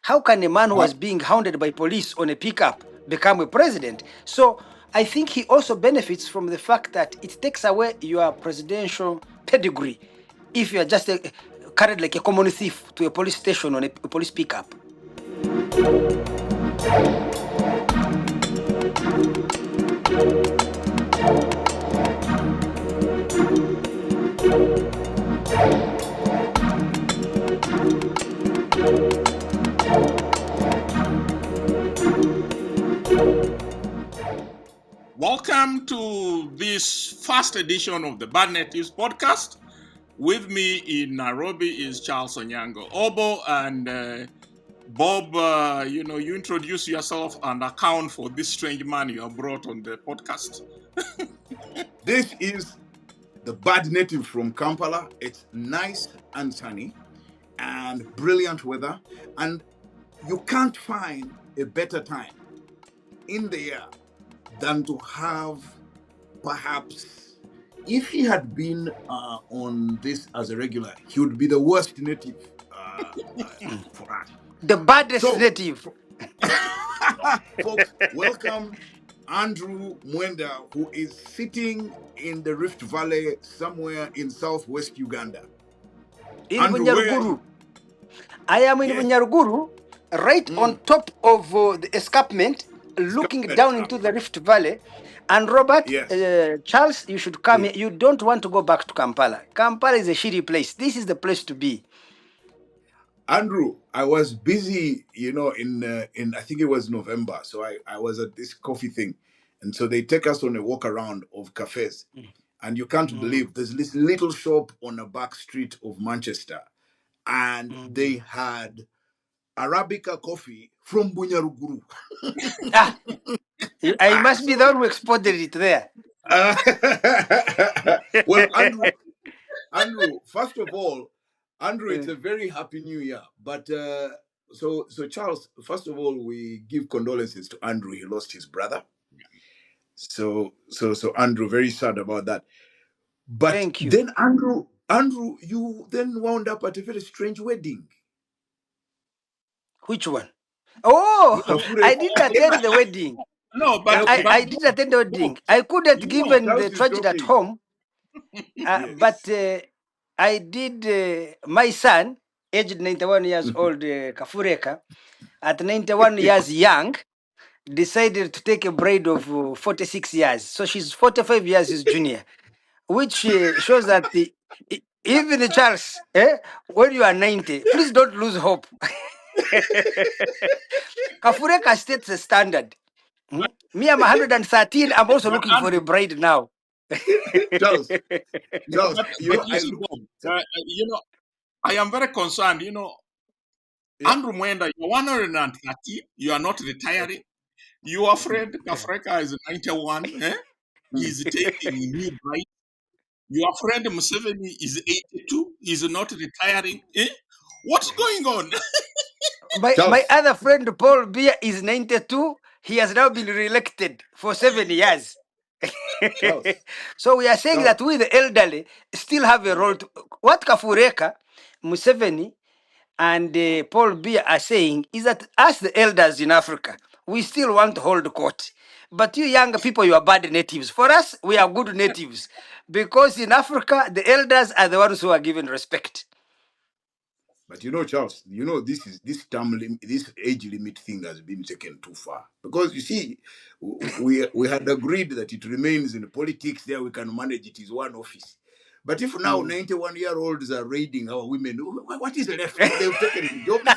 How can a man who was being hounded by police on a pickup become a president? So I think he also benefits from the fact that it takes away your presidential pedigree if you are just carried like a common thief to a police station on a police pickup. Welcome to this first edition of the Bad Natives podcast. With me in Nairobi is Charles Onyango Obo, and Bob, you introduce yourself and account for this strange man you have brought on the podcast. This is the Bad Native from Kampala. It's nice and sunny and brilliant weather, and you can't find a better time in the year than to have, perhaps, if he had been on this as a regular, he would be the worst native for us. The baddest native. Folks, welcome Andrew Mwenda, who is sitting in the Rift Valley somewhere in southwest Uganda. In Bunyaruguru. I am in Bunyaruguru, right on top of the escarpment, looking down into the Rift Valley. And Robert, Charles, you should come here. You don't want to go back to Kampala. Kampala is a shitty place. This is the place to be. Andrew, I was busy, in I think it was November. So I was at this coffee thing. And so they take us on a walk around of cafes. And you can't believe there's this little shop on a back street of Manchester. And they had Arabica coffee from Bunyaruguru. I must be the one who exported it there. Well, Andrew, first of all, it's a very happy new year. But so Charles, first of all, we give condolences to Andrew. He lost his brother. So Andrew, very sad about that. But thank you. Then Andrew, you then wound up at a very strange wedding. Which one? Oh, I didn't attend the wedding. No, but I did attend the wedding. I couldn't given the tragedy at home. But I did. My son, aged 91 years old, Kafureka, at 91 years young, decided to take a bride of 46 years. So she's 45 years his junior, which shows that even the Charles, when you are 90, please don't lose hope. Kafureka states a standard. Me, I'm 113. I'm also looking for a bride now. Charles, I am very concerned. Andrew Mwenda, you're 130. You are not retiring. Your friend Kafureka is 91. He's taking a new bride. Your friend Museveni is 82. He's not retiring. What's going on? My other friend Paul Biya is 92. He has now been re-elected for 7 years. So we are saying that we, the elderly, still have a role. What Kafureka, Museveni, and Paul Biya are saying is that us, the elders in Africa, we still want to hold court. But you younger people, you are bad natives. For us, we are good natives. Because in Africa, the elders are the ones who are given respect. But Charles, this age limit thing has been taken too far. Because you see, we had agreed that it remains in politics. There we can manage it is one office. But if now 91-year-olds are raiding our women, what is left? They've taken jobs.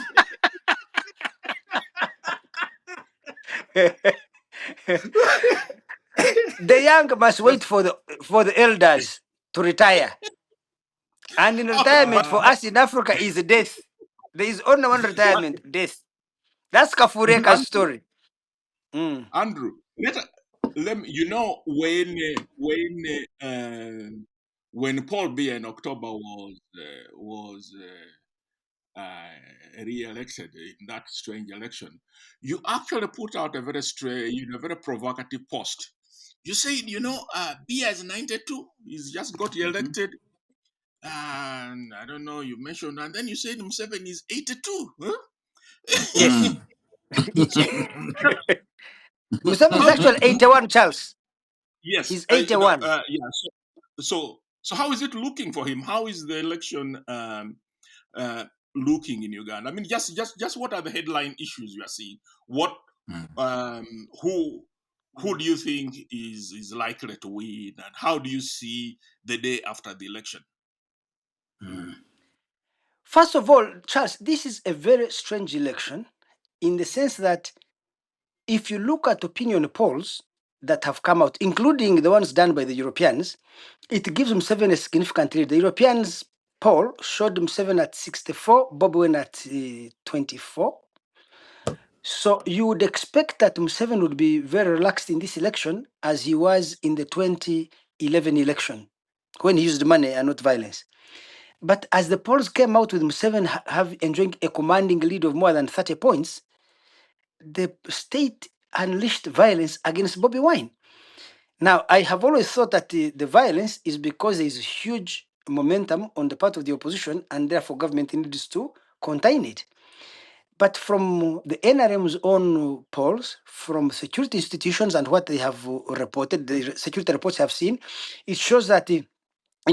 The young must wait for the elders to retire. And in retirement for us in Africa is death. There is only one retirement, death. That's Kafureka's story. Andrew, let me, when Paul Biya in October was re-elected in that strange election, you actually put out a very strange, very provocative post. You said, Biya is 92. He's just got elected. And I don't know, you mentioned, and then you said Museveni is 82. Huh? Yes. Mm. Museveni is How do actually you, 81, Charles. yes, He's 81. yeah. So how is it looking for him? How is the election uh, looking in Uganda? I mean, just what are the headline issues you are seeing? What Mm. um, who who do you think is likely to win, and how do you see the day after the election? Mm. First of all, Charles, this is a very strange election in the sense that if you look at opinion polls that have come out, including the ones done by the Europeans, it gives Museveni a significant lead. The Europeans poll showed Museveni at 64, Bobi Wine at 24. So you would expect that Museveni would be very relaxed in this election as he was in the 2011 election when he used money and not violence. But as the polls came out with Museveni have enjoying a commanding lead of more than 30 points, the state unleashed violence against Bobi Wine. Now, I have always thought that the violence is because there is huge momentum on the part of the opposition, and therefore government needs to contain it. But from the NRM's own polls, from security institutions and what they have reported, the security reports have seen, it shows that, in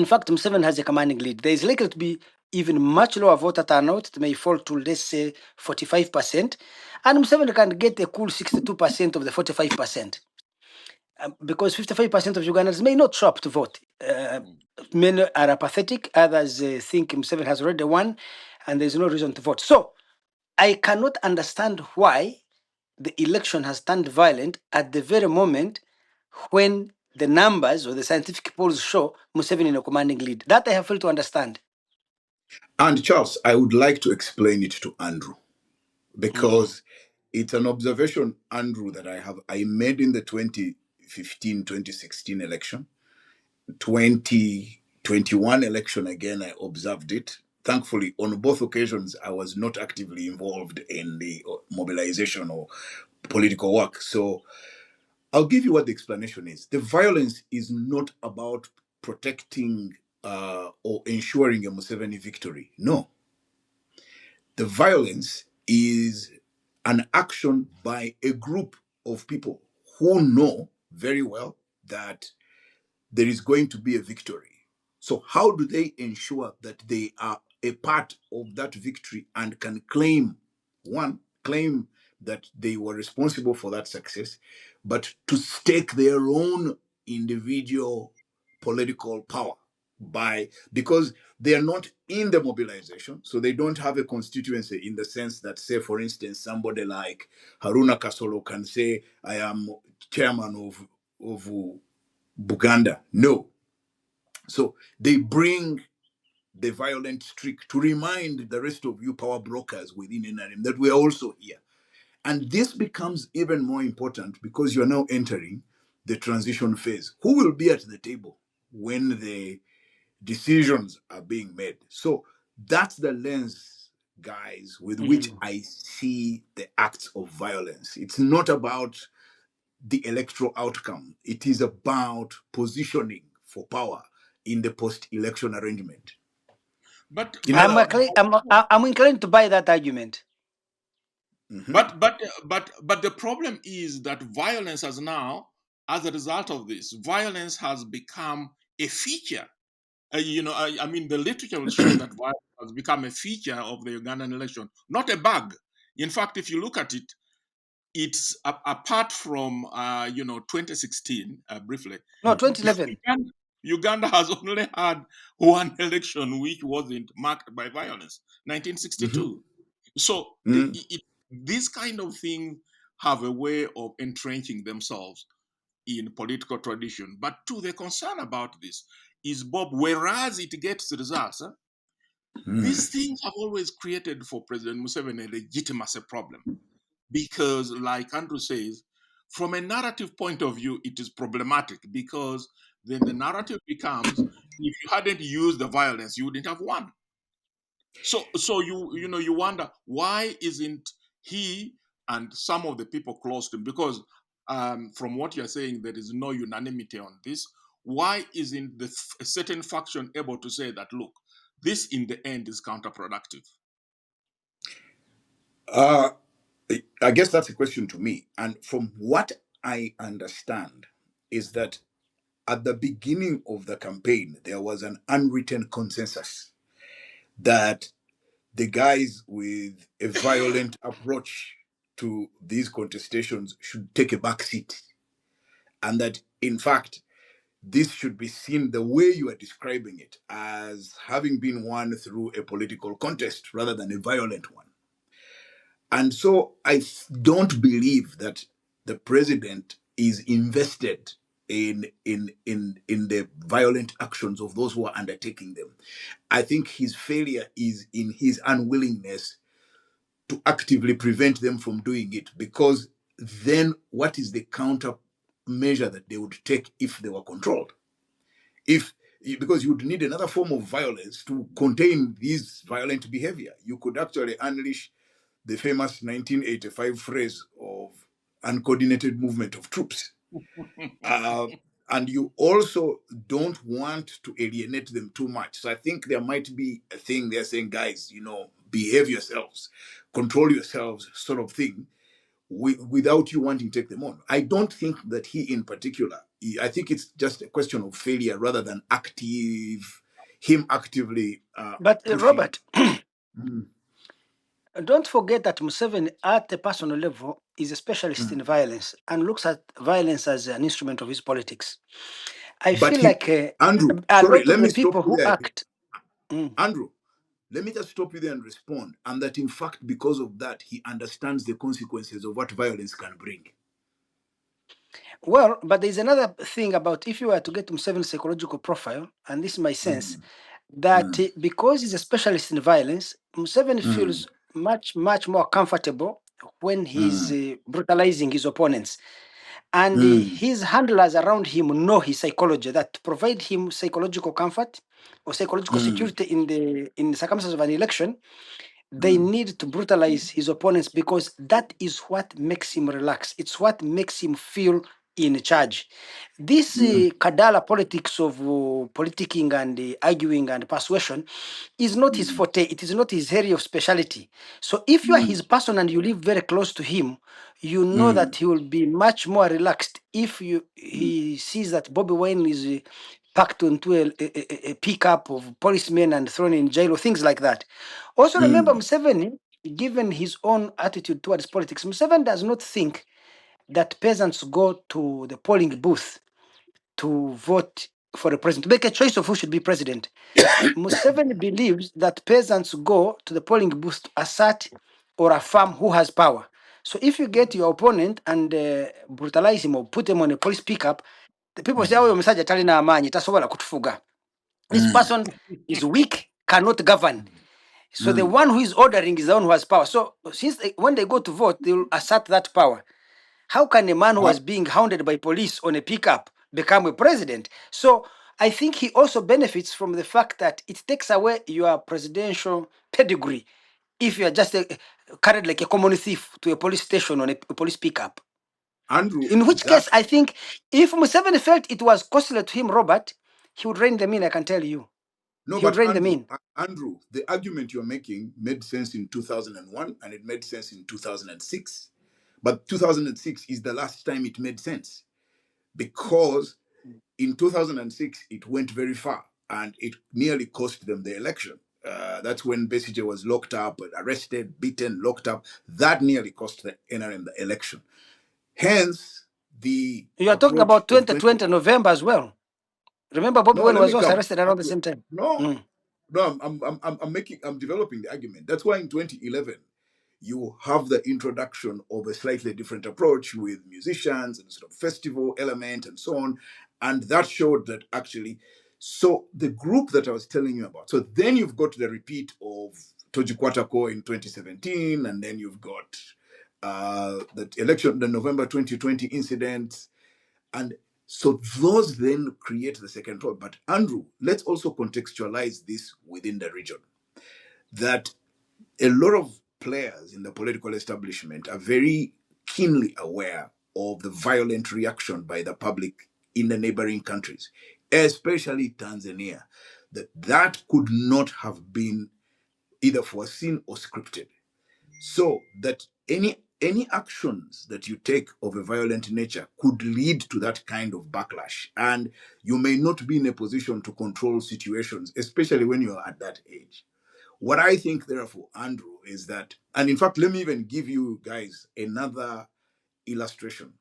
fact, Museveni has a commanding lead. There is likely to be even much lower voter turnout. It may fall to, let's say, 45%. And Museveni can get a cool 62% of the 45%. Because 55% of Ugandans may not show up to vote. Many are apathetic, others think Museveni has already won, and there's no reason to vote. So I cannot understand why the election has turned violent at the very moment when the numbers or the scientific polls show Museveni in a commanding lead. That I have failed to understand. And Charles, I would like to explain it to Andrew because it's an observation, Andrew, that I made in the 2015-2016 election. 2021 election, again, I observed it. Thankfully, on both occasions, I was not actively involved in the mobilization or political work. So I'll give you what the explanation is. The violence is not about protecting or ensuring a Museveni victory. No, the violence is an action by a group of people who know very well that there is going to be a victory. So, how do they ensure that they are a part of that victory and can claim that they were responsible for that success, but to stake their own individual political power because they are not in the mobilization, so they don't have a constituency in the sense that, say, for instance, somebody like Haruna Kasolo can say, I am chairman of Buganda. No. So they bring the violent streak to remind the rest of you power brokers within NRM that we are also here. And this becomes even more important because you are now entering the transition phase. Who will be at the table when the decisions are being made? So that's the lens, guys, with which I see the acts of violence. It's not about the electoral outcome. It is about positioning for power in the post-election arrangement. But In but other, I'm inclined to buy that argument. Mhm. but the problem is that violence has now, as a result of this, violence has become a feature. I mean, the literature will show that violence has become a feature of the Ugandan election, not a bug. In fact, if you look at it, it's apart from 2016 briefly. No, 2011. Uganda has only had one election which wasn't marked by violence, Mhm. 1962. So Mhm. these kind of things have a way of entrenching themselves in political tradition. But to the concern about this is, Bob, whereas it gets results, these Mhm. things have always created for President Museveni a legitimacy problem. Because, like Andrew says, from a narrative point of view, it is problematic because then the narrative becomes, if you hadn't used the violence, you wouldn't have won. So you wonder, why isn't he and some of the people close to him? Because from what you're saying, there is no unanimity on this. Why isn't a certain faction able to say that, look, this in the end is counterproductive? Uh, I guess that's a question to me. And from what I understand, is that at the beginning of the campaign, there was an unwritten consensus that the guys with a violent approach to these contestations should take a back seat. And that, in fact, this should be seen the way you are describing it as having been won through a political contest rather than a violent one. And so don't believe that the president is invested in the violent actions of those who are undertaking them. I think his failure is in his unwillingness to actively prevent them from doing it, because then what is the counter measure that they would take if they were controlled? If Because you would need another form of violence to contain this violent behavior. You could actually unleash the famous 1985 phrase of uncoordinated movement of troops. Uh, and you also don't want to alienate them too much. So I think there might be a thing they're saying, guys, behave yourselves, control yourselves, sort of thing, without you wanting to take them on. I don't think that he, in particular, I think it's just a question of failure rather than him actively But pushing. Robert, Mm, don't forget that Museveni, at a personal level, is a specialist mm. in violence and looks at violence as an instrument of his politics. I But feel like Andrew, a sorry, lot let of me the stop people you who there. act. Mm. Andrew, let me just stop you there and respond. And that, in fact, because of that, he understands the consequences of what violence can bring. Well, but there's another thing about if you were to get Museveni's psychological profile, and this is my sense, Mm, that mm, because he's a specialist in violence, Museveni mm, feels much, much more comfortable when he's mm, brutalizing his opponents. And mm, his handlers around him know his psychology, that to provide him psychological comfort or psychological mm, security in the circumstances of an election, they mm, need to brutalize his opponents because that is what makes him relax. It's what makes him feel in charge. This mm, Kadala politics of politicking and arguing and persuasion is not his mm, forte. It is not his area of specialty. So if you are mm, his person and you live very close to him, you know mm, that he will be much more relaxed if mm, he sees that Bobi Wine is packed into a pickup of policemen and thrown in jail or things like that. Also remember mm, Museveni, given his own attitude towards politics, Museveni does not think that peasants go to the polling booth to vote for the president, to make a choice of who should be president. Museveni believes that peasants go to the polling booth to assert or affirm who has power. So if you get your opponent and brutalize him or put him on a police pickup, the people say, "Oh, Mr. Talina Amanyi, tasobola kutufuga." This mm, person is weak, cannot govern. So the mm. one who is ordering is the one who has power. So when they go to vote, they will assert that power. How can a man who Uh, was being hounded by police on a pickup become a president? So I think he also benefits from the fact that it takes away your presidential pedigree if you are just carried like a common thief to a police station on a police pickup. Andrew, In which case, that I think if Museveni felt it was costly to him, Robert, he would rein them in, I can tell you. no, He would but rein them Andrew, in. Andrew, the argument you're making made sense in 2001 and it made sense in 2006. But 2006 is the last time it made sense, because in 2006 it went very far and it nearly cost them the election. That's when Besigye was locked up, arrested, beaten, locked up. That nearly cost the NRM the election. Hence, the You are talking approach about of 20. 2020 November as well. Remember, Bobby No, Wine let was me also come. arrested around the Andrew, same time. no, Mm. no, I'm developing the argument. That's why in 2011 you have the introduction of a slightly different approach with musicians and sort of festival element and so on, and that showed that actually. So the group that I was telling you about. So then you've got the repeat of Toji Kwatako in 2017, and then you've got the election, the November 2020 incident, and so those then create the second role. But Andrew, let's also contextualize this within the region. That a lot of players in the political establishment are very keenly aware of the violent reaction by the public in the neighboring countries, especially Tanzania, that could not have been either foreseen or scripted. so that any actions that you take of a violent nature could lead to that kind of backlash, and you may not be in a position to control situations, especially when you're at that age. What I think, therefore, Andrew, is that, and in fact, let me even give you guys another illustration.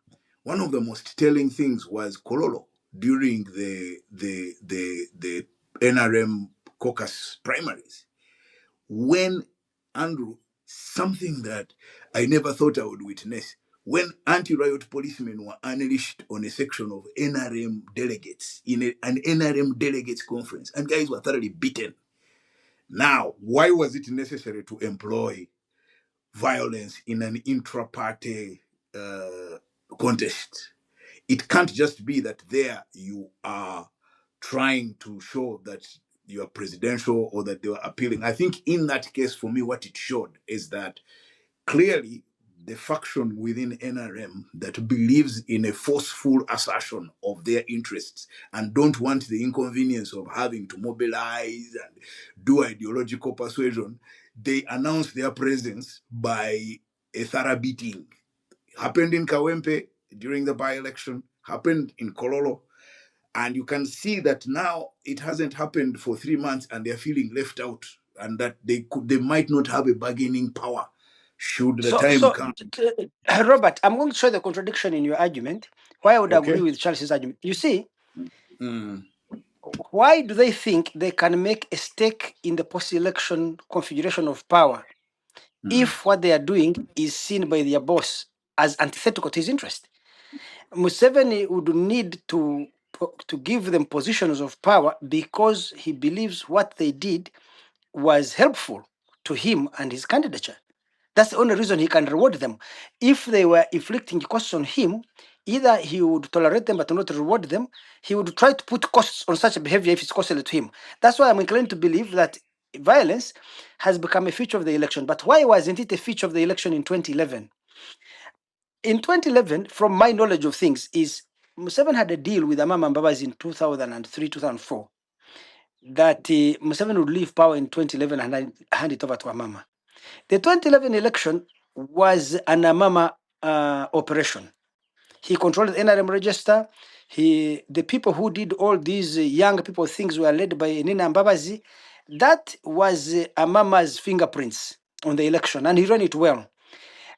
One of the most telling things was Kololo during the NRM caucus primaries, when Andrew, something that I never thought I would witness, when anti-riot policemen were unleashed on a section of NRM delegates in an NRM delegates conference, and guys were thoroughly beaten. Now, why was it necessary to employ violence in an intra-party contest? It can't just be that there you are trying to show that you are presidential or that they were appealing. I think in that case, for me, what it showed is that clearly the faction within NRM that believes in a forceful assertion of their interests and don't want the inconvenience of having to mobilize and do ideological persuasion, they announce their presence by a thorough beating. Happened in Kawempe during the by-election, happened in Kololo, and you can see that now it hasn't happened for 3 months and they're feeling left out, and that they might not have a bargaining power should the time come. Robert, I'm going to show the contradiction in your argument. Why I would agree Okay. with Charles's argument. You see, Mm. why do they think they can make a stake in the post-election configuration of power if what they are doing is seen by their boss as antithetical to his interest? Museveni would need to give them positions of power because he believes what they did was helpful to him and his candidature. That's the only reason he can reward them. If they were inflicting costs on him, either he would tolerate them but not reward them. He would try to put costs on such a behavior if it's costly to him. That's why I'm inclined to believe that violence has become a feature of the election. But why wasn't it a feature of the election in 2011? In 2011, from my knowledge of things, is Museveni had a deal with Amama Mbabazi in 2003, 2004, that Museveni would leave power in 2011 and hand it over to Amama. The 2011 election was an Amama operation. He controlled the NRM register. The people who did all these young people things were led by Nina Mbabazi. That was Amama's fingerprints on the election, and he ran it well.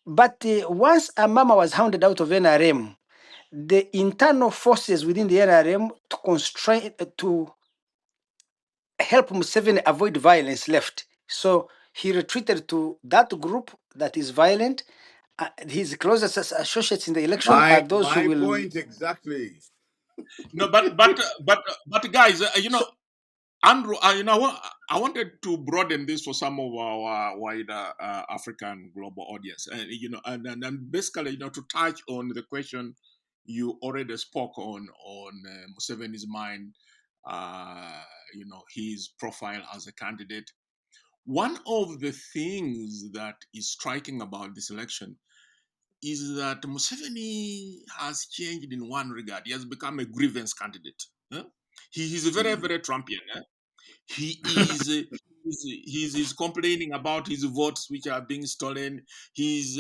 But once Amama was hounded out of NRM, the internal forces within the NRM to constrain, to help Museveni avoid violence left. So he retreated to that group that is violent. His closest associates in the election are those who My will. point exactly. No, but guys, So, Andrew, what I wanted to broaden this for some of our wider African global audience, and and basically, to touch on the question you already spoke on Museveni's mind, his profile as a candidate. One of the things that is striking about this election is that Museveni has changed in one regard. He has become a grievance candidate. He is very, very Trumpian. He is he's complaining about his votes which are being stolen. He's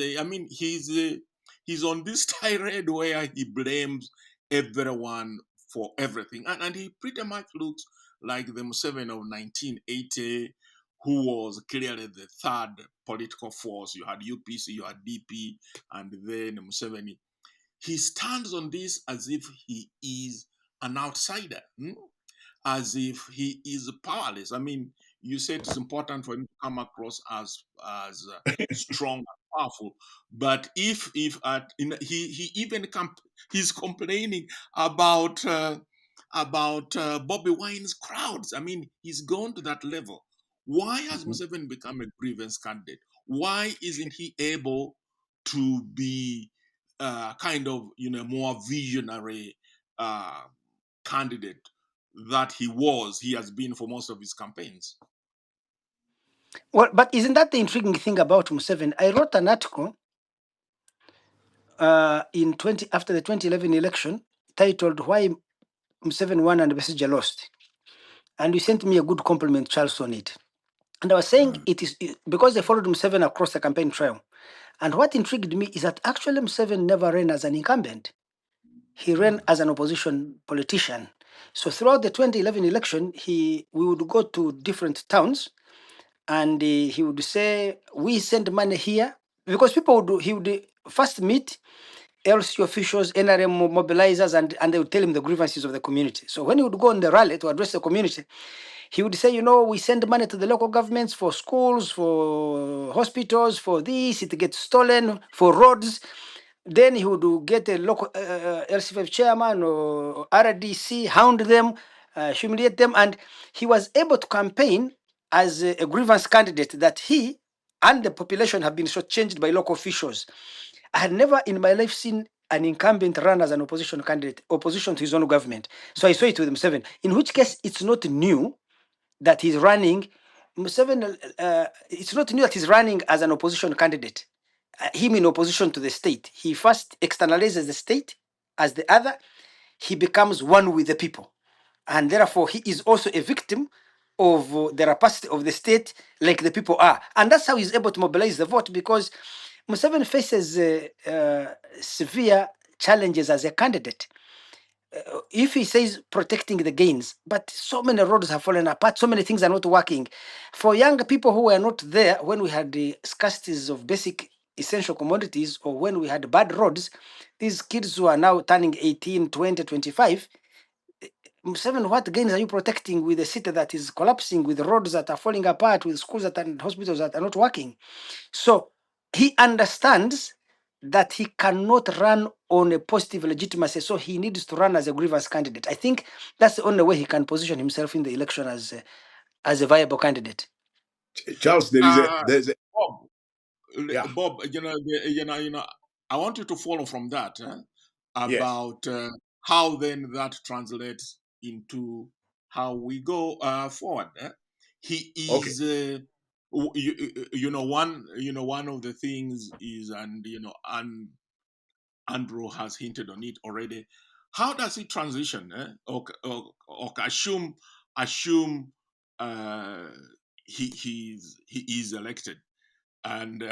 on this tirade where he blames everyone for everything, and he pretty much looks like the Museveni of 1980, who was clearly the third political force. You had UPC, you had DP, and then Museveni. He stands on this as if he is an outsider. As if he is powerless. I mean, you said it's important for him to come across as strong and powerful, but he even he's complaining about Bobi Wine's crowds. I mean, he's gone to that level. Why has Museveni become a grievance candidate? Why isn't he able to be kind of more visionary candidate that he has been for most of his campaigns? well, but isn't that the intriguing thing about Museveni? I wrote an article after the 2011 election titled "Why Museveni Won and Besigye Lost," and you sent me a good compliment, Charles, on it. And I was saying it is because they followed Museveni across the campaign trail. And what intrigued me is that actually Museveni never ran as an incumbent. He ran as an opposition politician. So throughout the 2011 election, we would go to different towns, and he would say, "We send money here," because he would first meet LC officials, NRM mobilizers, and they would tell him the grievances of the community. So when he would go on the rally to address the community, he would say, we send money to the local governments for schools, for hospitals, for this, it gets stolen, for roads. Then he would get a local LC5 chairman or RDC, hound them, humiliate them, and he was able to campaign as a grievance candidate that he and the population have been shortchanged by local officials. I had never in my life seen an incumbent run as an opposition candidate, opposition to his own government. So I saw it with Museveni, in which case it's not new that he's running. Museveni, it's not new that he's running as an opposition candidate. Him in opposition to the state. He first externalizes the state as the other. He becomes one with the people. And therefore, he is also a victim of the rapacity of the state, like the people are. And that's how he's able to mobilize the vote, because Museveni faces severe challenges as a candidate. If he says protecting the gains, but so many roads have fallen apart, so many things are not working. For young people who were not there when we had the scarcities of basic essential commodities, or when we had bad roads, these kids who are now turning 18, 20, 25, Museveni, what gains are you protecting with a city that is collapsing, with roads that are falling apart, with schools that are, and hospitals that are not working? So he understands that he cannot run on a positive legitimacy, so he needs to run as a grievance candidate. I think that's the only way he can position himself in the election as a viable candidate. Charles, there's a Bob, yeah. Bob, I want you to follow from that Yes. about how then that translates into how we go forward. He Okay. is, one of the things is, and Andrew has hinted on it already. How does he transition? Okay, assume he is elected, and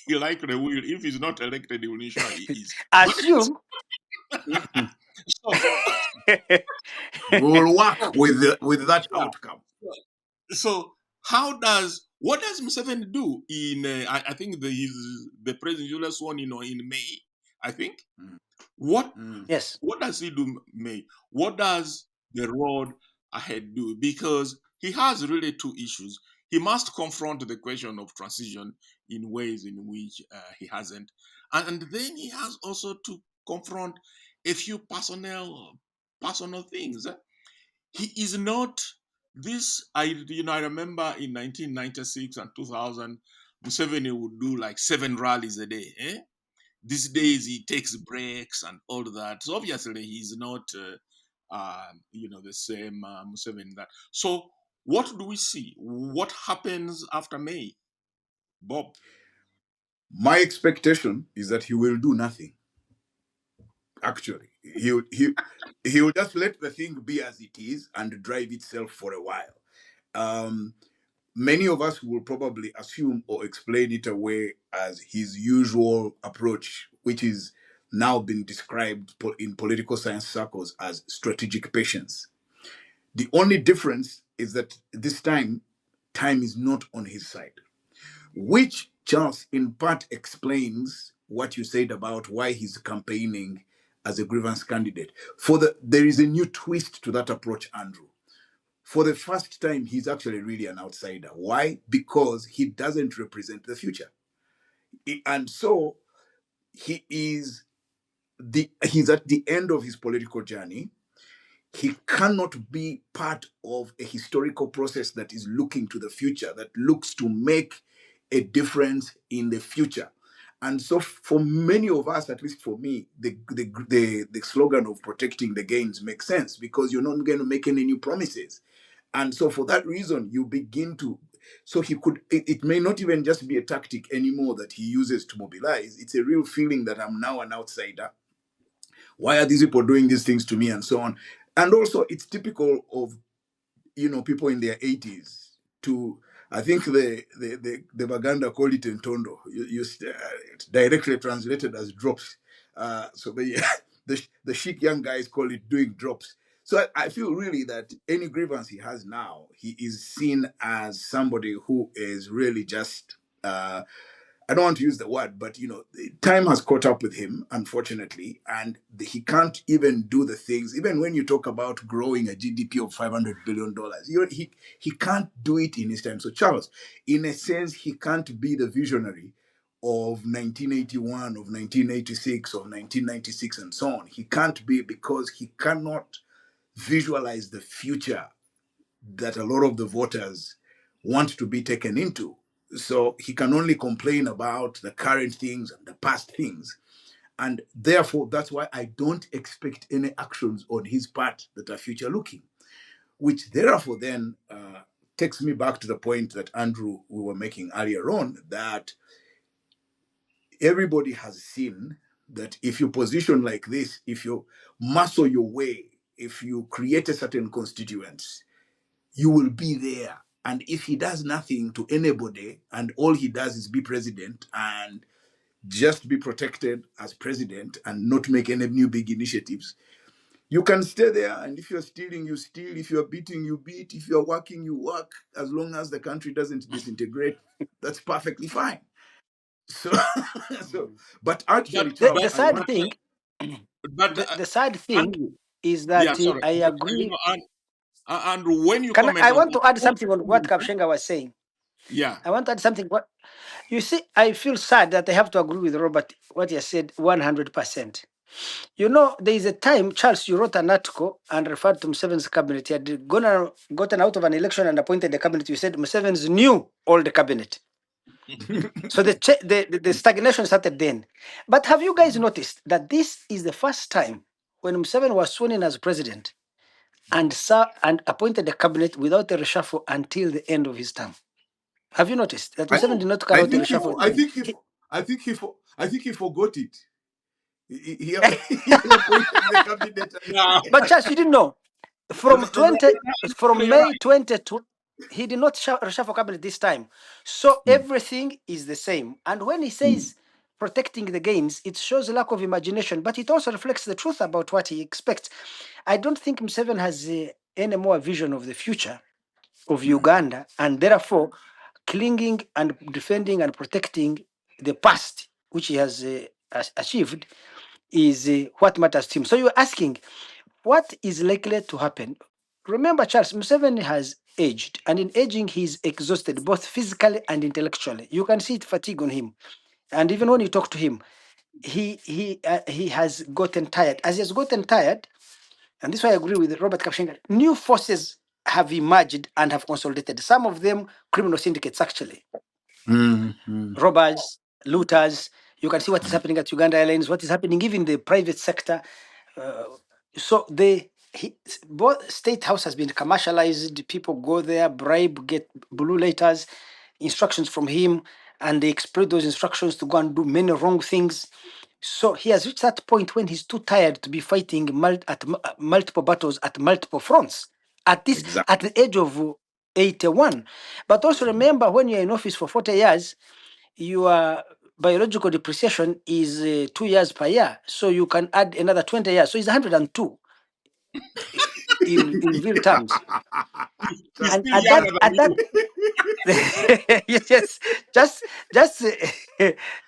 he likely will. If he's not elected, he will ensure he is. Assume. So, We'll work with that yeah. outcome. So what does Museveni do in? I think the president was sworn in May. I think. What Yes. what does he do, May? What does the road ahead do? Because he has really two issues. He must confront the question of transition in ways in which he hasn't, and then he has also to confront a few personal things. He is not this. I remember in 1996 and 2000, Museveni would do like 7 rallies a day. These days he takes breaks and all that. So obviously he's not, the same Museveni that. So what do we see? What happens after May, Bob? My expectation is that he will do nothing. Actually, he'll just let the thing be as it is and drive itself for a while. Um, Many of us will probably assume or explain it away as his usual approach, which is now been described in political science circles as strategic patience. The only difference is that this time is not on his side, which Charles in part explains what you said about why he's campaigning as a grievance candidate. There is a new twist to that approach, Andrew. For the first time, he's actually really an outsider. Why? Because he doesn't represent the future. And so he's at the end of his political journey. He cannot be part of a historical process that is looking to the future, that looks to make a difference in the future. And so, for many of us, at least for me, the slogan of protecting the gains makes sense, because you're not going to make any new promises. And so, for that reason, you begin to. So it may not even just be a tactic anymore that he uses to mobilize. It's a real feeling that I'm now an outsider. Why are these people doing these things to me, and so on? And also, it's typical of people in their 80s. to, I think the Baganda call it entondo. Directly translated as drops. So the chic young guys call it doing drops. So I feel really that any grievance he has now, he is seen as somebody who is really just I don't want to use the word, but time has caught up with him, unfortunately, and he can't even do the things. Even when you talk about growing a GDP of $500 billion, he can't do it in his time. So Charles, in a sense, he can't be the visionary of 1981, of 1986, of 1996, and so on. He can't be, because he cannot visualize the future that a lot of the voters want to be taken into. So he can only complain about the current things and the past things. And therefore, that's why I don't expect any actions on his part that are future looking, which therefore then takes me back to the point that Andrew, we were making earlier on, that everybody has seen that if you position like this, if you muscle your way, if you create a certain constituents, you will be there. And if he does nothing to anybody and all he does is be president and just be protected as president and not make any new big initiatives, you can stay there. And if you're stealing, you steal. If you're beating, you beat. If you're working, you work. As long as the country doesn't disintegrate, that's perfectly fine. So, but actually, Charles, The I sad want. thing, but the sad thing Andrew, is yeah, that sorry, I but agree. Andrew, when you I comment on want that, to add something on what Kapshenga was saying. yeah, I want to add something. What you see, I feel sad that I have to agree with Robert what he has said 100%. There is a time, Charles, you wrote an article and referred to Museveni's cabinet. He had gotten out of an election and appointed the cabinet. You said Museveni's new old cabinet. So the stagnation started then. But have you guys noticed that this is the first time when Museveni was sworn in as president and appointed the cabinet without a reshuffle until the end of his term? Have you noticed that I, Museveni did not carry I out a think reshuffle? I think he forgot it. He appointed the cabinet. yeah. But Charles, you didn't know. And, From You're May right. 22, he did not reshuffle cabinet this time. So everything is the same. And when he says protecting the gains, it shows a lack of imagination, but it also reflects the truth about what he expects. I don't think Museveni has any more vision of the future of Uganda, and therefore clinging and defending and protecting the past, which he has achieved, is what matters to him. So you're asking, what is likely to happen? Remember, Charles, Museveni has aged, and in aging, he's exhausted both physically and intellectually. You can see it fatigue on him, and even when you talk to him, he has gotten tired. As he has gotten tired, and this is why I agree with Robert Kapshenga, new forces have emerged and have consolidated. Some of them criminal syndicates, actually, robbers, looters. You can see what is happening at Uganda Airlines, what is happening even in the private sector. Uh, so both State House has been commercialized. People go there, bribe, get blue letters, instructions from him, and they exploit those instructions to go and do many wrong things. So he has reached that point when he's too tired to be fighting multiple battles at multiple fronts. At exactly. the age of 81. But also remember, when you're in office for 40 years, your biological depreciation is 2 years per year. So you can add another 20 years. So it's 102 in real terms. He's And still at younger than that you. yes, just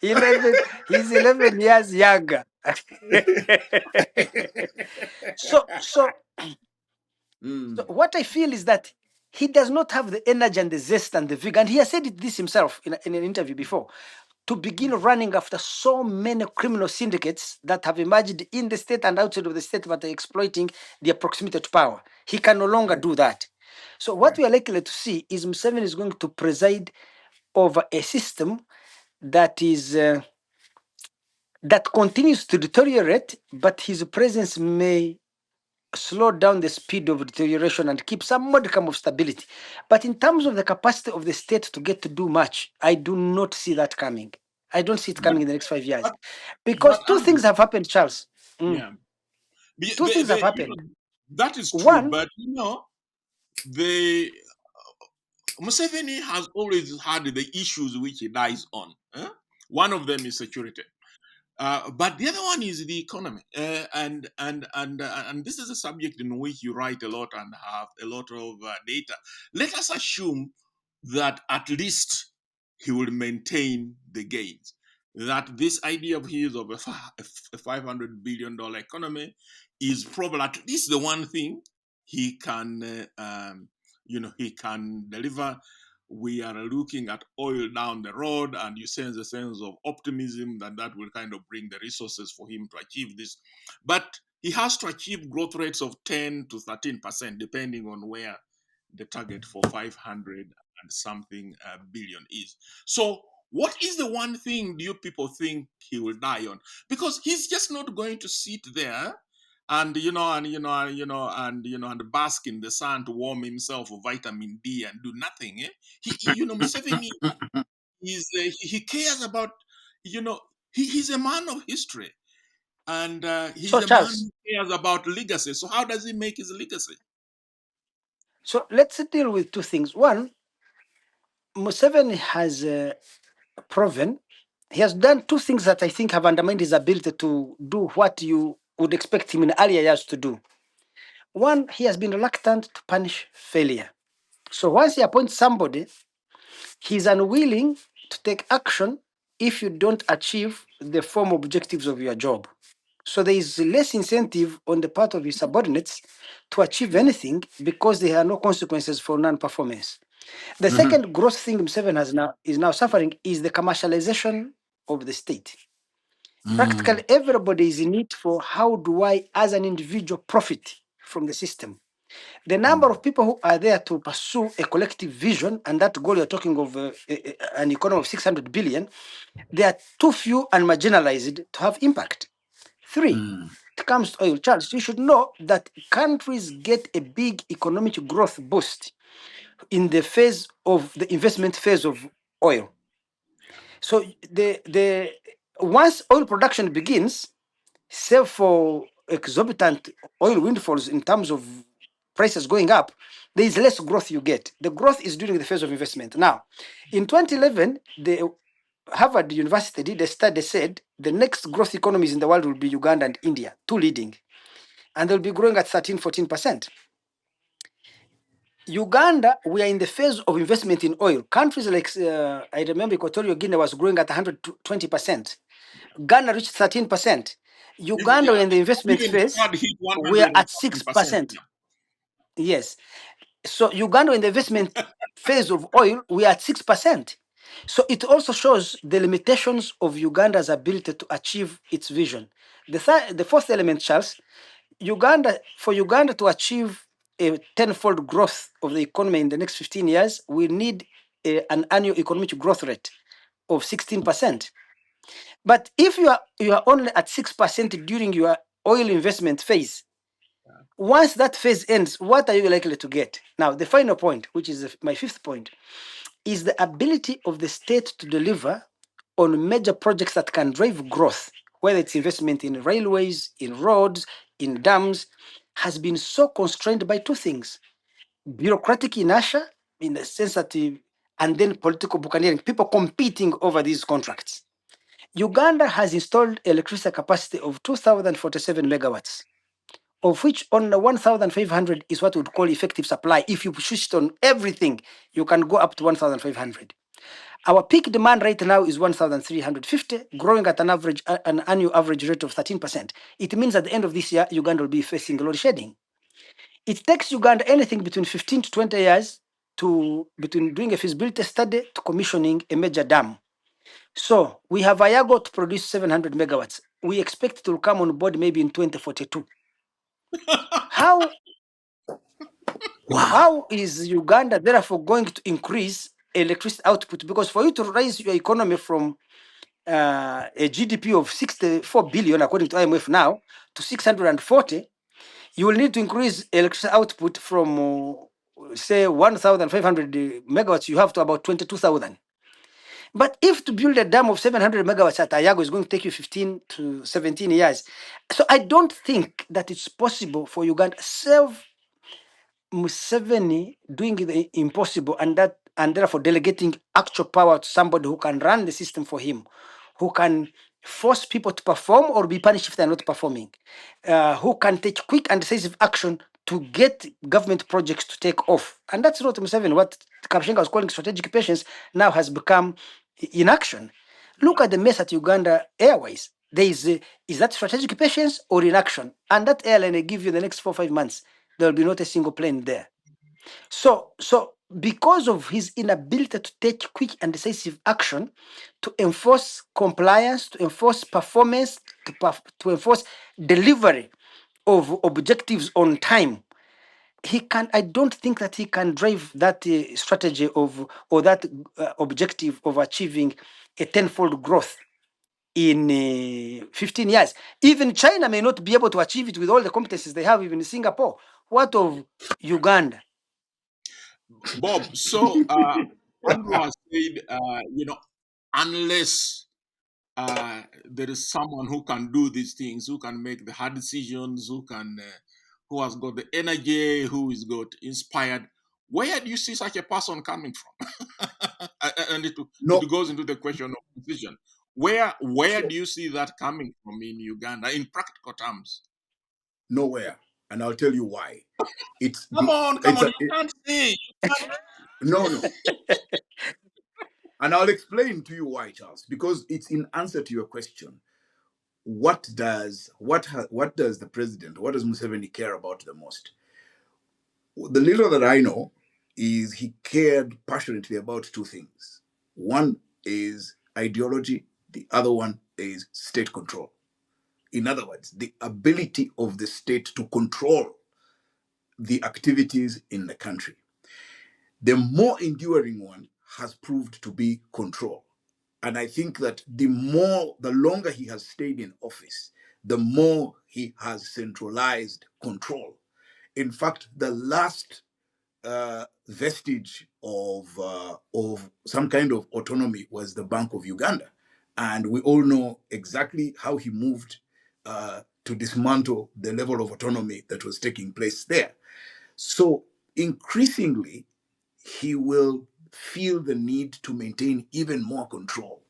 11, he's 11 years younger. so so So what I feel is that he does not have the energy and the zest and the vigor, and he has said this himself in an interview before, to begin running after so many criminal syndicates that have emerged in the state and outside of the state that are exploiting their proximity to power. He can no longer do that. So what we are likely to see is Museveni is going to preside over a system that is that continues to deteriorate, but his presence may slow down the speed of deterioration and keep some modicum of stability. But in terms of the capacity of the state to get to do much, I do not see that coming. I don't see it But coming in the next 5 years. but Because but two things Andrew, have happened, Charles. yeah, Two things have happened. that is true. One, But the Museveni has always had the issues which he dies on. One of them is security. But the other one is the economy, and this is a subject in which you write a lot and have a lot of data. Let us assume that at least he will maintain the gains. That this idea of his of a $500 billion economy is probably at least the one thing he can, he can deliver. We are looking at oil down the road, and you sense a sense of optimism that that will kind of bring the resources for him to achieve this. But he has to achieve growth rates of 10 to 13%, depending on where the target for 500 and something billion is. So, what is the one thing do you people think he will die on? Because he's just not going to sit there and and bask in the sun to warm himself with vitamin D and do nothing. Museveni is he cares about he's a man of history, and he's So a man Charles, who cares about legacy. So how does he make his legacy? so let's deal with two things. One, Museveni has proven he has done two things that I think have undermined his ability to do what you would expect him in earlier years to do. One, he has been reluctant to punish failure. So once he appoints somebody, he's unwilling to take action if you don't achieve the formal objectives of your job. So there is less incentive on the part of his subordinates to achieve anything because there are no consequences for non-performance. The second gross thing Museveni is now suffering is the commercialization of the state. Practically everybody is in it for how do I, as an individual, profit from the system. The number of people who are there to pursue a collective vision, and that goal you're talking of an economy of 600 billion, they are too few and marginalized to have impact. Three, it comes to oil. Charles, you should know that countries get a big economic growth boost in the phase of the investment phase of oil. So the once oil production begins, save for exorbitant oil windfalls in terms of prices going up, there is less growth you get. The growth is during the phase of investment. Now, in 2011, the Harvard University did a study said the next growth economies in the world will be Uganda and India, two leading, and they'll be growing at 13, 14%. Uganda, we are in the phase of investment in oil. Countries like, I remember Equatorial Guinea was growing at 120%. Ghana reached 13%. Uganda, we're in the investment Even phase, Chad hit we are at 100%. 6%. Yes. So Uganda in the investment phase of oil, we are at 6%. So it also shows the limitations of Uganda's ability to achieve its vision. The fourth element, Charles, for Uganda to achieve a tenfold growth of the economy in the next 15 years, we need an annual economic growth rate of 16%. But if you are only at 6% during your oil investment phase, once that phase ends, what are you likely to get? Now, the final point, which is my fifth point, is the ability of the state to deliver on major projects that can drive growth, whether it's investment in railways, in roads, in dams, has been so constrained by two things: bureaucratic inertia, in the sense that, and then political buccaneering, people competing over these contracts. Uganda has installed electricity capacity of 2,047 megawatts, of which only 1,500 is what we would call effective supply. If you switch on everything, you can go up to 1,500. Our peak demand right now is 1,350, growing at an annual average rate of 13%. It means at the end of this year, Uganda will be facing load shedding. It takes Uganda anything between 15 to 20 years between doing a feasibility study to commissioning a major dam. So we have Ayago to produce 700 megawatts. We expect it will come on board maybe in 2042. How How is Uganda therefore going to increase electricity output? Because for you to raise your economy from a GDP of 64 billion, according to IMF now, to 640, you will need to increase electricity output from, say, 1,500 megawatts, you have to about 22,000. But if to build a dam of 700 megawatts at Ayago is going to take you 15 to 17 years, so I don't think that it's possible for Uganda, Museveni doing the impossible, and and therefore delegating actual power to somebody who can run the system for him, who can force people to perform or be punished if they're not performing, who can take quick and decisive action to get government projects to take off. And that's what Museveni, what Kapshenga was calling strategic patience, now has become inaction. Look at the mess at Uganda Airways. There is that strategic patience or inaction? And that airline they give you the next 4 or 5 months, there will be not a single plane there. So because of his inability to take quick and decisive action, to enforce compliance, to enforce performance, to enforce delivery of objectives on time, I don't think that he can drive that strategy of, or that objective of achieving a tenfold growth in 15 years. Even China may not be able to achieve it with all the competencies they have, even in Singapore. What of Uganda? Bob, so Andrew has said, unless there is someone who can do these things, who can make the hard decisions, who has got the energy, who is got inspired. Where do you see such a person coming from? And No, it goes into the question of position. Where so do you see that coming from in Uganda, in practical terms? nowhere, and I'll tell you why. It's Come it's on, a you can't say. no, and I'll explain to you why, Charles, because it's in answer to your question. What does the president, what does Museveni care about the most? The little that I know is he cared passionately about two things. One is ideology, the other one is state control. In other words, the ability of the state to control the activities in the country. The more enduring one has proved to be control. And I think that the longer he has stayed in office, the more he has centralized control. In fact, the last vestige of some kind of autonomy was the Bank of Uganda, and we all know exactly how he moved to dismantle the level of autonomy that was taking place there. So increasingly, he will feel the need to maintain even more control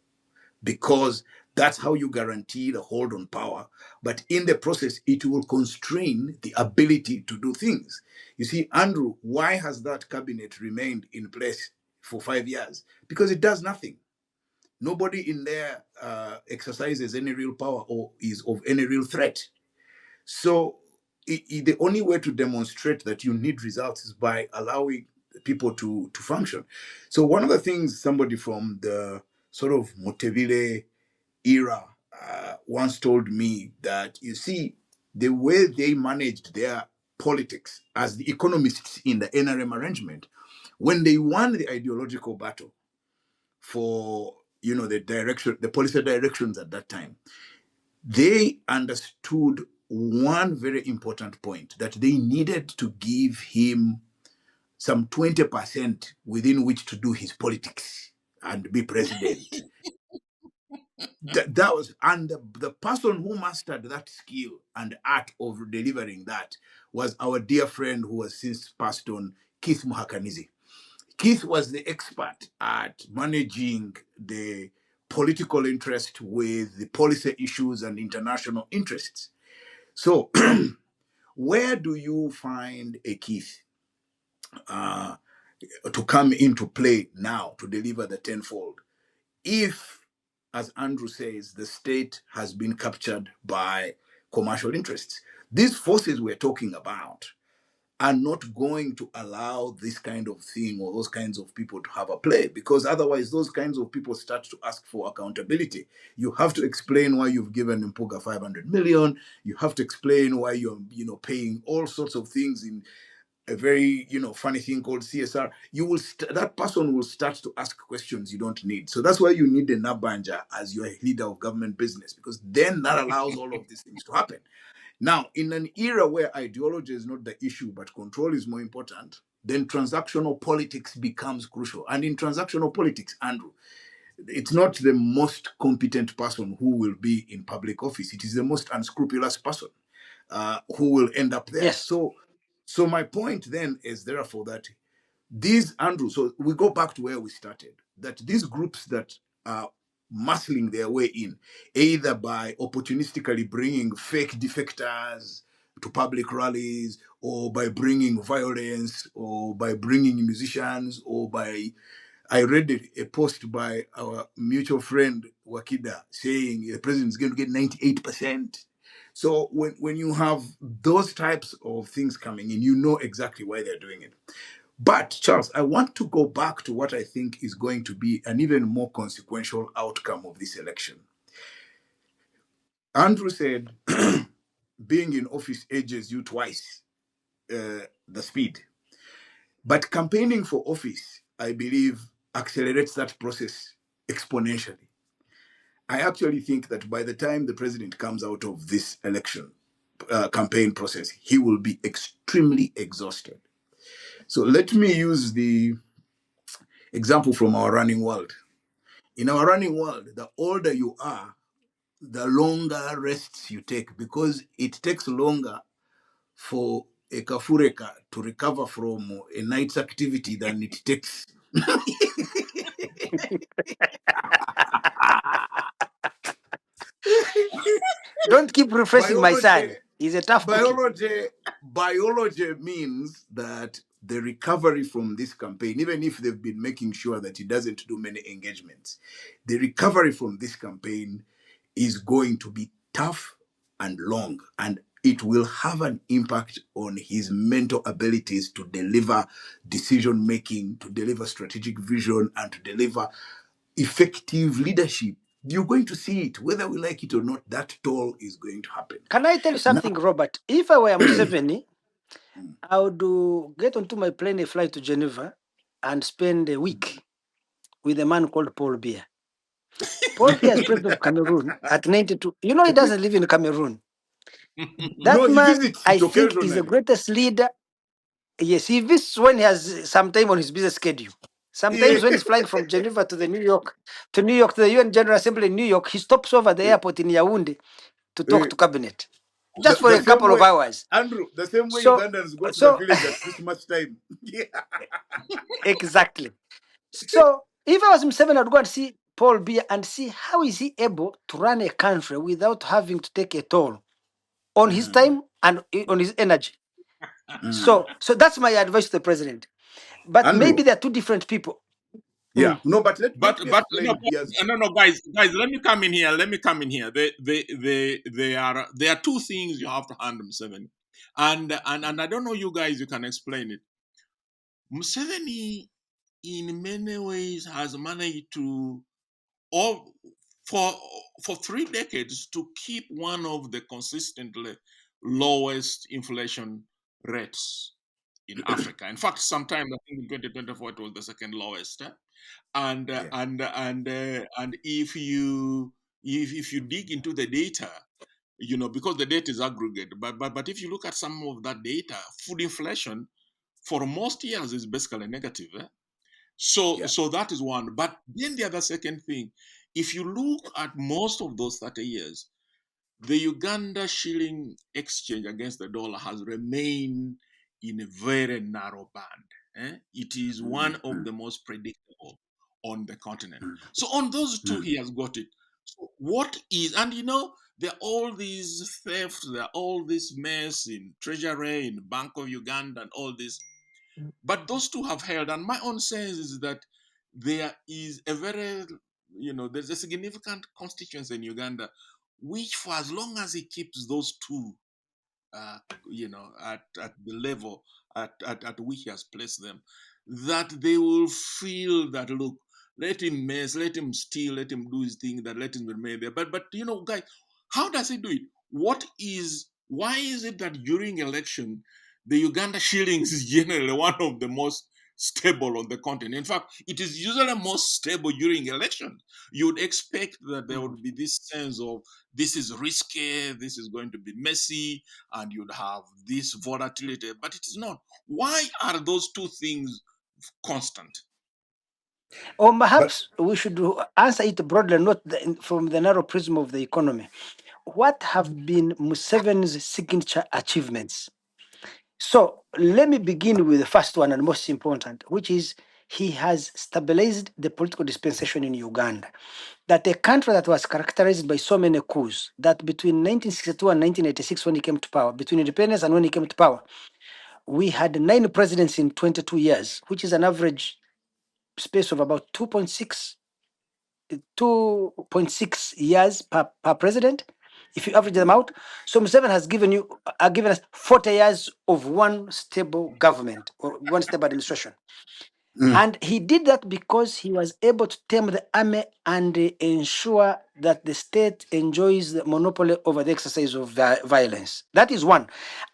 because that's how you guarantee the hold on power. But in the process, it will constrain the ability to do things. You see, Andrew, why has that cabinet remained in place for 5 years? Because it does nothing. Nobody in there exercises any real power or is of any real threat. So the only way to demonstrate that you need results is by allowing people to function. So one of the things somebody from the sort of Mutevile era once told me that, you see, the way they managed their politics as the economists in the NRM arrangement, when they won the ideological battle for the policy directions at that time, they understood one very important point, that they needed to give him some 20% within which to do his politics and be president. That was, and the person who mastered that skill and art of delivering that was our dear friend who has since passed on, Keith Muhakanizi. Keith was the expert at managing the political interest with the policy issues and international interests. So, where do you find a Keith to come into play now to deliver the tenfold? If, as Andrew says, the state has been captured by commercial interests, these forces we're talking about are not going to allow this kind of thing or those kinds of people to have a play, because otherwise those kinds of people start to ask for accountability. You have to explain why you've given Mpuga 500 million. You have to explain why you're paying all sorts of things in a very funny thing called CSR. That person will start to ask questions you don't need. So that's why you need a Nabanja as your leader of government business, because then that allows all of these things to happen. Now, in an era where ideology is not the issue, but control is more important, then transactional politics becomes crucial. And in transactional politics, Andrew, it's not the most competent person who will be in public office. It is the most unscrupulous person who will end up there. Yes. So my point then is therefore that these, Andrew, so we go back to where we started, that these groups that are muscling their way in, either by opportunistically bringing fake defectors to public rallies, or by bringing violence, or by bringing musicians, or by, I read a post by our mutual friend Wakida saying the president is going to get 98%. So when you have those types of things coming in, you know exactly why they're doing it. But Charles, I want to go back to what I think is going to be an even more consequential outcome of this election. Andrew said, being in office ages you twice the speed. But campaigning for office, I believe, accelerates that process exponentially. I actually think that by the time the president comes out of this election campaign process, he will be extremely exhausted. So let me use the example from our running world. In our running world, the older you are, the longer rests you take, because it takes longer for a kafureka to recover from a night's activity than it takes. Don't keep refreshing my biology, son. He's a tough cookie. biology means that the recovery from this campaign, even if they've been making sure that he doesn't do many engagements, the recovery from this campaign is going to be tough and long, and it will have an impact on his mental abilities to deliver decision making, to deliver strategic vision, and to deliver effective leadership. You're going to see it, whether we like it or not. That toll is going to happen. Can I tell you Now, something, Robert? If I were Museveni, I would get onto my plane and fly to Geneva and spend a week with a man called Paul Biya. Paul Biya is president of Cameroon at 92. You know, he doesn't live in Cameroon. That no, he man, visits I it think, is the occasionally. greatest leader. Yes, he visits when he has some time on his business schedule. Yeah. Sometimes when he's flying from Geneva to New York, to the UN General Assembly in New York, he stops over the airport in Yaoundé to talk to cabinet, just for The a same couple of way, hours. Andrew, the same way So, Ugandans go to the so village at Christmas time. Yeah. exactly. So if I was Museveni, I'd go and see Paul Biya and see how is he able to run a country without having to take a toll on his Mm, time and on his energy. mm. So that's my advice to the president. But maybe Andrew, they're two different people. yeah. No, but let me But explain Bia's. no, guys, let me come in here. Let me come in here. There are two things you have to handle Museveni, and I don't know you guys. You can explain it. Museveni, in many ways, has managed to all for 3 decades to keep one of the consistently lowest inflation rates in Africa. In fact, sometime I think in 2024 it was the second lowest. And uh, Yeah. and and uh, and if you dig into the data, because the data is aggregate, but if you look at some of that data, food inflation for most years is basically negative. So Yeah. so that is one. But then the other second thing, if you look at most of those 30 years, the Uganda shilling exchange against the dollar has remained in a very narrow band. It is one Mm, of mm, the most predictable on the continent. mm, So on those two, mm, he has got it. So what is, and there are all these thefts, there are all this mess in Treasury, in Bank of Uganda, and all this. But those two have held, and my own sense is that there is a very, there's a significant constituency in Uganda, which for as long as he keeps those two, uh, at the level at which he has placed them, that they will feel that, look, let him mess, let him steal, let him do his thing, that let him remain there. But guys, how does he do it? Why is it that during election the Uganda shillings is generally one of the most stable on the continent? In fact, it is usually most stable during election. You would expect that there would be this sense of this is risky, this is going to be messy, and you'd have this volatility, but it is not. Why are those two things constant? Or but perhaps we should answer it broadly, not from the narrow prism of the economy. What have been Museveni's signature achievements? So let me begin with the first one and most important, which is he has stabilized the political dispensation in Uganda. That a country that was characterized by so many coups, that between 1962 and 1986, when he came to power, between independence and when he came to power, we had 9 presidents in 22 years, which is an average space of about 2.6 years per president, if you average them out. So Museveni has given us 40 years of one stable government or one stable administration. And he did that because he was able to tame the army and ensure that the state enjoys the monopoly over the exercise of violence. That is one.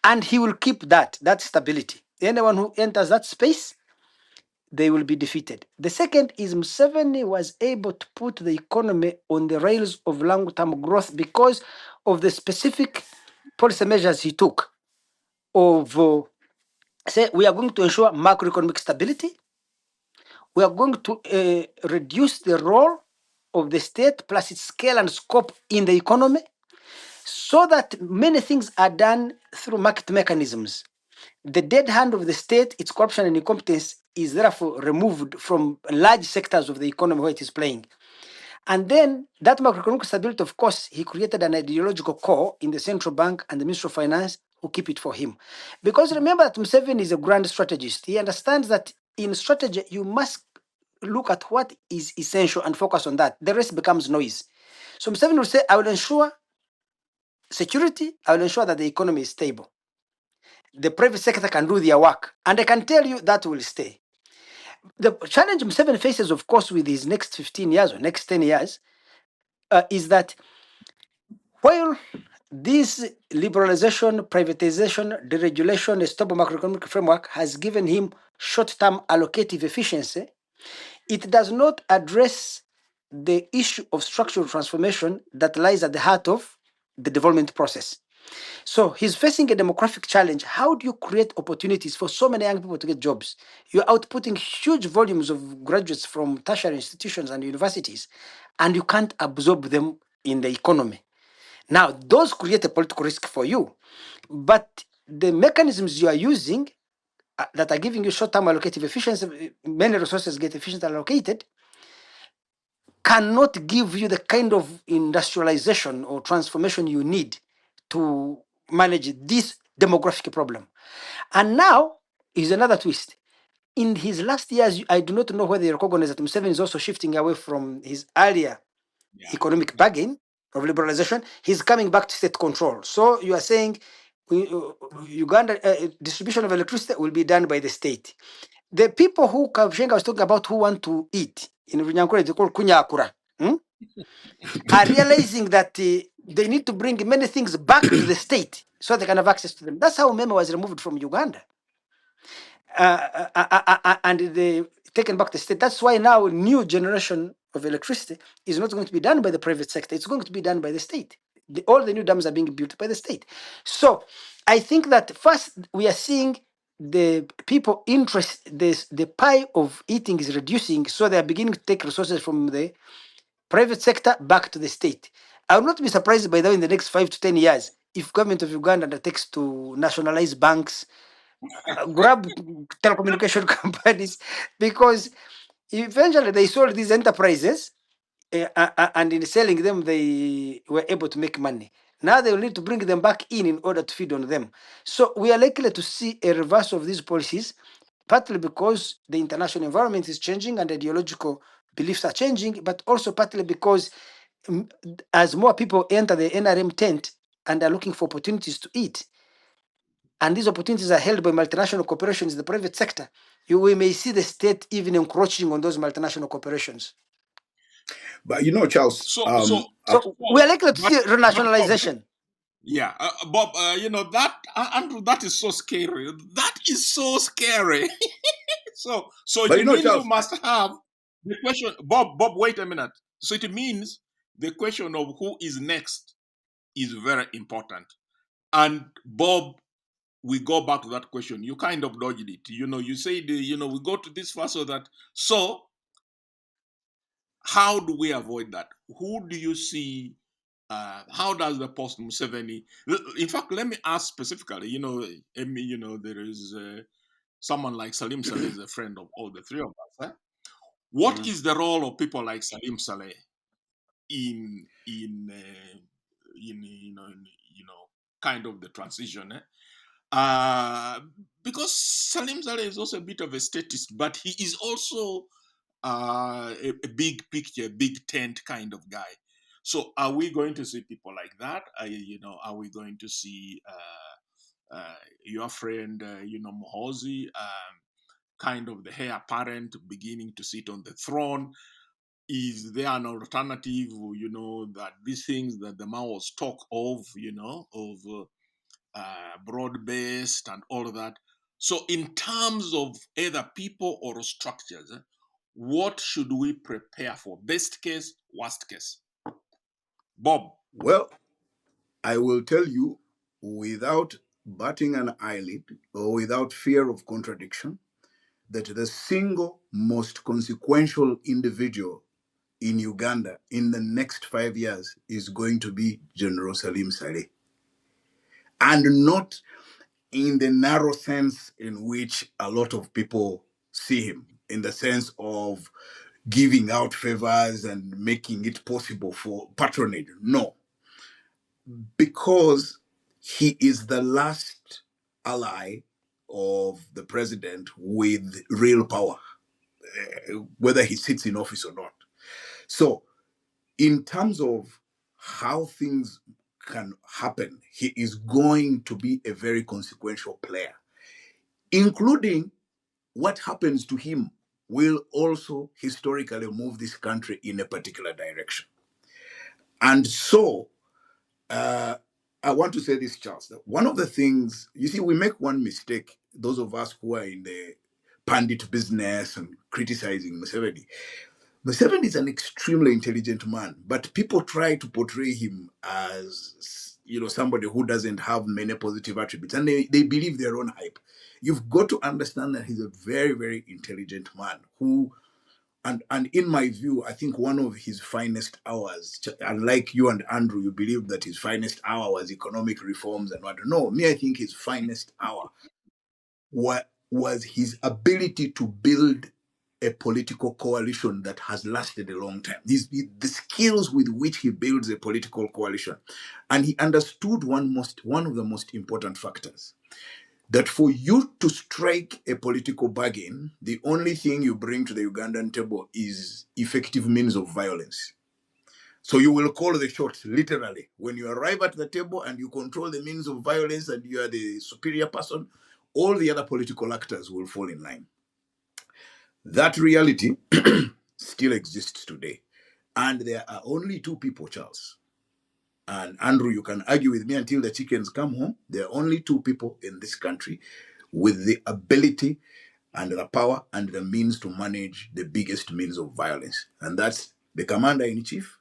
And he will keep that stability. Anyone who enters that space, they will be defeated. The second is Museveni was able to put the economy on the rails of long-term growth because of the specific policy measures he took of, say, we are going to ensure macroeconomic stability. We are going to reduce the role of the state plus its scale and scope in the economy so that many things are done through market mechanisms. The dead hand of the state, its corruption and incompetence, is therefore removed from large sectors of the economy where it is playing. And then that macroeconomic stability, of course, he created an ideological core in the central bank and the Ministry of Finance who keep it for him. Because remember that Museveni is a grand strategist. He understands that in strategy, you must look at what is essential and focus on that. The rest becomes noise. So Museveni will say, I will ensure security, I will ensure that the economy is stable. The private sector can do their work. And I can tell you that will stay. The challenge Museveni faces, of course, with his next 15 years or next 10 years, is that while this liberalization, privatization, deregulation, a stable macroeconomic framework has given him short-term allocative efficiency, it does not address the issue of structural transformation that lies at the heart of the development process. So he's facing a demographic challenge. How do you create opportunities for so many young people to get jobs? You're outputting huge volumes of graduates from tertiary institutions and universities, and you can't absorb them in the economy. Now, those create a political risk for you, but the mechanisms you are using that are giving you short-term allocative efficiency, many resources get efficiently allocated, cannot give you the kind of industrialization or transformation you need to manage this demographic problem. And now is another twist. In his last years, I do not know whether you recognize that Museveni is also shifting away from his earlier economic bargain of liberalization. He's coming back to state control. So you are saying Uganda distribution of electricity will be done by the state. The people who Kavshenga was talking about who want to eat in Runyankore, they call kunyakura, are realizing that they need to bring many things back to the state so they can have access to them. That's how Mema was removed from Uganda. And they taken back to the state. That's why now new generation of electricity is not going to be done by the private sector. It's going to be done by the state. All the new dams are being built by the state. So I think that first we are seeing the people interest, the pie of eating is reducing, so they are beginning to take resources from the private sector back to the state. I will not be surprised by that in the next 5 to 10 years if government of Uganda undertakes to nationalize banks, grab telecommunication companies, because eventually they sold these enterprises and in selling them they were able to make money. Now they will need to bring them back in order to feed on them. So we are likely to see a reverse of these policies, partly because the international environment is changing and ideological beliefs are changing, but also partly because as more people enter the NRM tent and are looking for opportunities to eat, and these opportunities are held by multinational corporations in the private sector, we may see the state even encroaching on those multinational corporations. But you know, Charles. So we are likely to see renationalization. Yeah, Bob, you know that Andrew, that is so scary. That is so scary. so But it you know, means you Charles, must have the question. Bob, wait a minute. So it means the question of who is next is very important. And Bob, we go back to that question. You kind of dodged it. You know, you said, we go to this first so that. So how do we avoid that? Who do you see how does the post Museveni? In fact, let me ask specifically. There is someone like Salim Saleh is a friend of all the three of us. What is the role of people like Salim Saleh in kind of the transition? Because Salim Saleh is also a bit of a statist, but he is also a big picture, big tent kind of guy. So, are we going to see people like that? Are we going to see your friend, Mohozi, kind of the heir apparent, beginning to sit on the throne? Is there an alternative? That these things that the Maos talk of, broad-based and all of that. So, in terms of either people or structures, what should we prepare for? Best case, worst case. Bob. Well, I will tell you without batting an eyelid or without fear of contradiction that the single most consequential individual in Uganda in the next 5 years is going to be General Salim Saleh. And not in the narrow sense in which a lot of people see him, in the sense of giving out favors and making it possible for patronage. No, because he is the last ally of the president with real power, whether he sits in office or not. So, in terms of how things can happen, he is going to be a very consequential player, including what happens to him will also historically move this country in a particular direction. And so, I want to say this, Charles, that one of the things, you see, we make one mistake, those of us who are in the pandit business and criticizing Museveni. Museveni is an extremely intelligent man, but people try to portray him as, somebody who doesn't have many positive attributes, and they believe their own hype. You've got to understand that he's a very, very intelligent man who, and in my view, I think one of his finest hours, unlike you and Andrew, you believe that his finest hour was economic reforms and what. No, me, I think his finest hour was his ability to build a political coalition that has lasted a long time. The skills with which he builds a political coalition. And he understood one of the most important factors, that for you to strike a political bargain, the only thing you bring to the Ugandan table is effective means of violence. So you will call the shots, literally. When you arrive at the table and you control the means of violence and you are the superior person, all the other political actors will fall in line. That reality still exists today. And there are only two people, Charles. And Andrew, you can argue with me until the chickens come home. There are only two people in this country with the ability and the power and the means to manage the biggest means of violence. And that's the commander-in-chief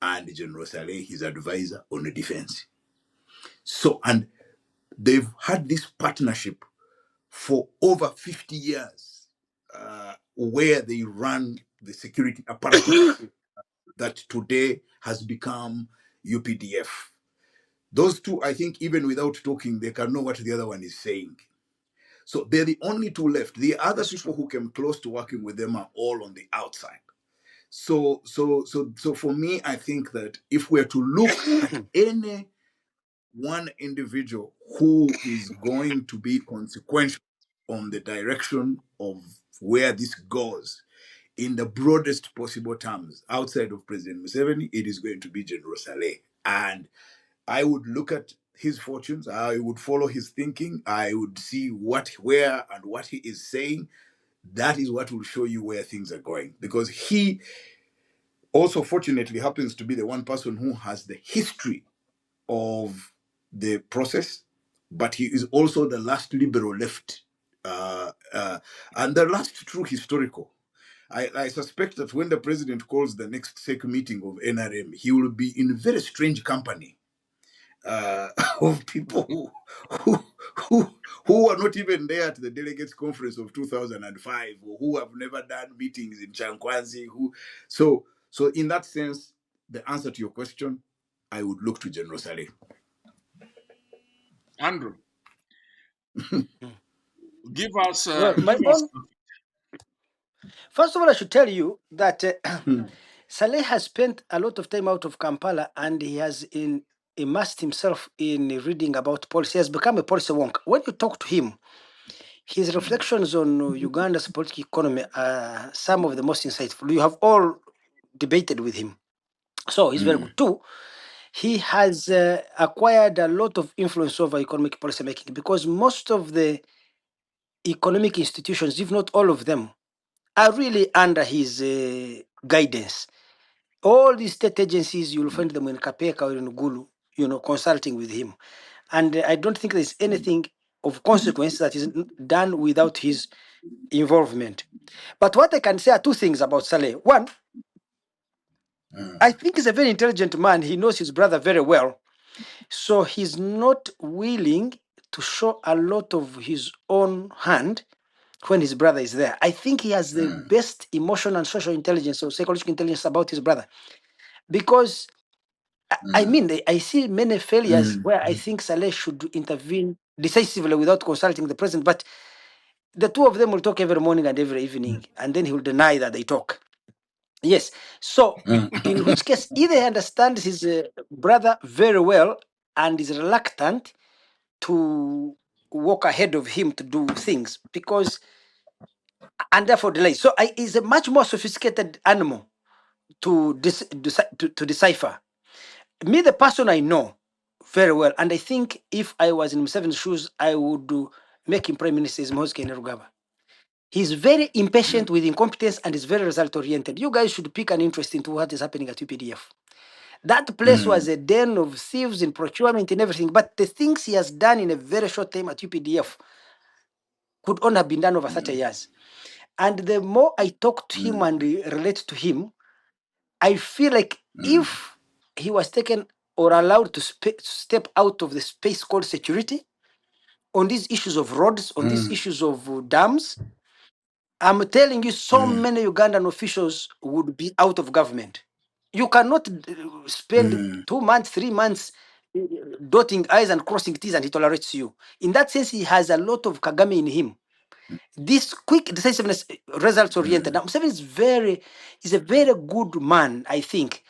and General Saleh, his advisor on the defense. So, and they've had this partnership for over 50 years, where they run the security apparatus that today has become UPDF. Those two, I think, even without talking, they can know what the other one is saying. So they're the only two left. The other people who came close to working with them are all on the outside. So for me, I think that if we're to look at any one individual who is going to be consequential on the direction of where this goes in the broadest possible terms, outside of President Museveni, it is going to be General Saleh. And I would look at his fortunes, I would follow his thinking, I would see where and what he is saying. That is what will show you where things are going. Because he also, fortunately, happens to be the one person who has the history of the process, but he is also the last liberal left, and the last true historical. I suspect that when the president calls the next SEC meeting of NRM, he will be in very strange company of people who, who, who are not even there at the delegates conference of 2005, or who have never done meetings in Chankwanzi. So in that sense, the answer to your question, I would look to General Saleh. Andrew, give us Well, my give us. own. First of all, I should tell you that Saleh has spent a lot of time out of Kampala, and he has immersed himself in reading about policy. He has become a policy wonk. When you talk to him, his reflections on Uganda's political economy are some of the most insightful. You have all debated with him, so he's very good too. He has acquired a lot of influence over economic policy making because most of the economic institutions, if not all of them, are really under his guidance. All these state agencies, you'll find them in Kapeka or in Gulu, consulting with him. And I don't think there's anything of consequence that is done without his involvement. But what I can say are two things about Saleh. One, I think he's a very intelligent man. He knows his brother very well. So he's not willing to show a lot of his own hand when his brother is there. I think he has the best emotional and social intelligence or psychological intelligence about his brother. Because I mean, I see many failures where I think Saleh should intervene decisively without consulting the president, but the two of them will talk every morning and every evening, and then he will deny that they talk. Yes. So, in which case, either he understands his brother very well and is reluctant to walk ahead of him to do things because, and therefore delay. So, he's a much more sophisticated animal to to decipher. Me, the person I know very well, and I think if I was in Museveni's shoes, I would make him prime minister. Is Moses Kainerugaba. He's very impatient with incompetence and is very result oriented. You guys should pick an interest into what is happening at UPDF. That place was a den of thieves in procurement and everything, but the things he has done in a very short time at UPDF could only have been done over 30 years. And the more I talk to him and relate to him, I feel like if he was taken or allowed to step out of the space called security on these issues of roads, on these issues of dams, I'm telling you, so many Ugandan officials would be out of government. You cannot spend 2 months, 3 months dotting I's and crossing T's and he tolerates you. In that sense, he has a lot of Kagame in him. This quick decisiveness, results oriented. Now, Museveni is a very good man, I think,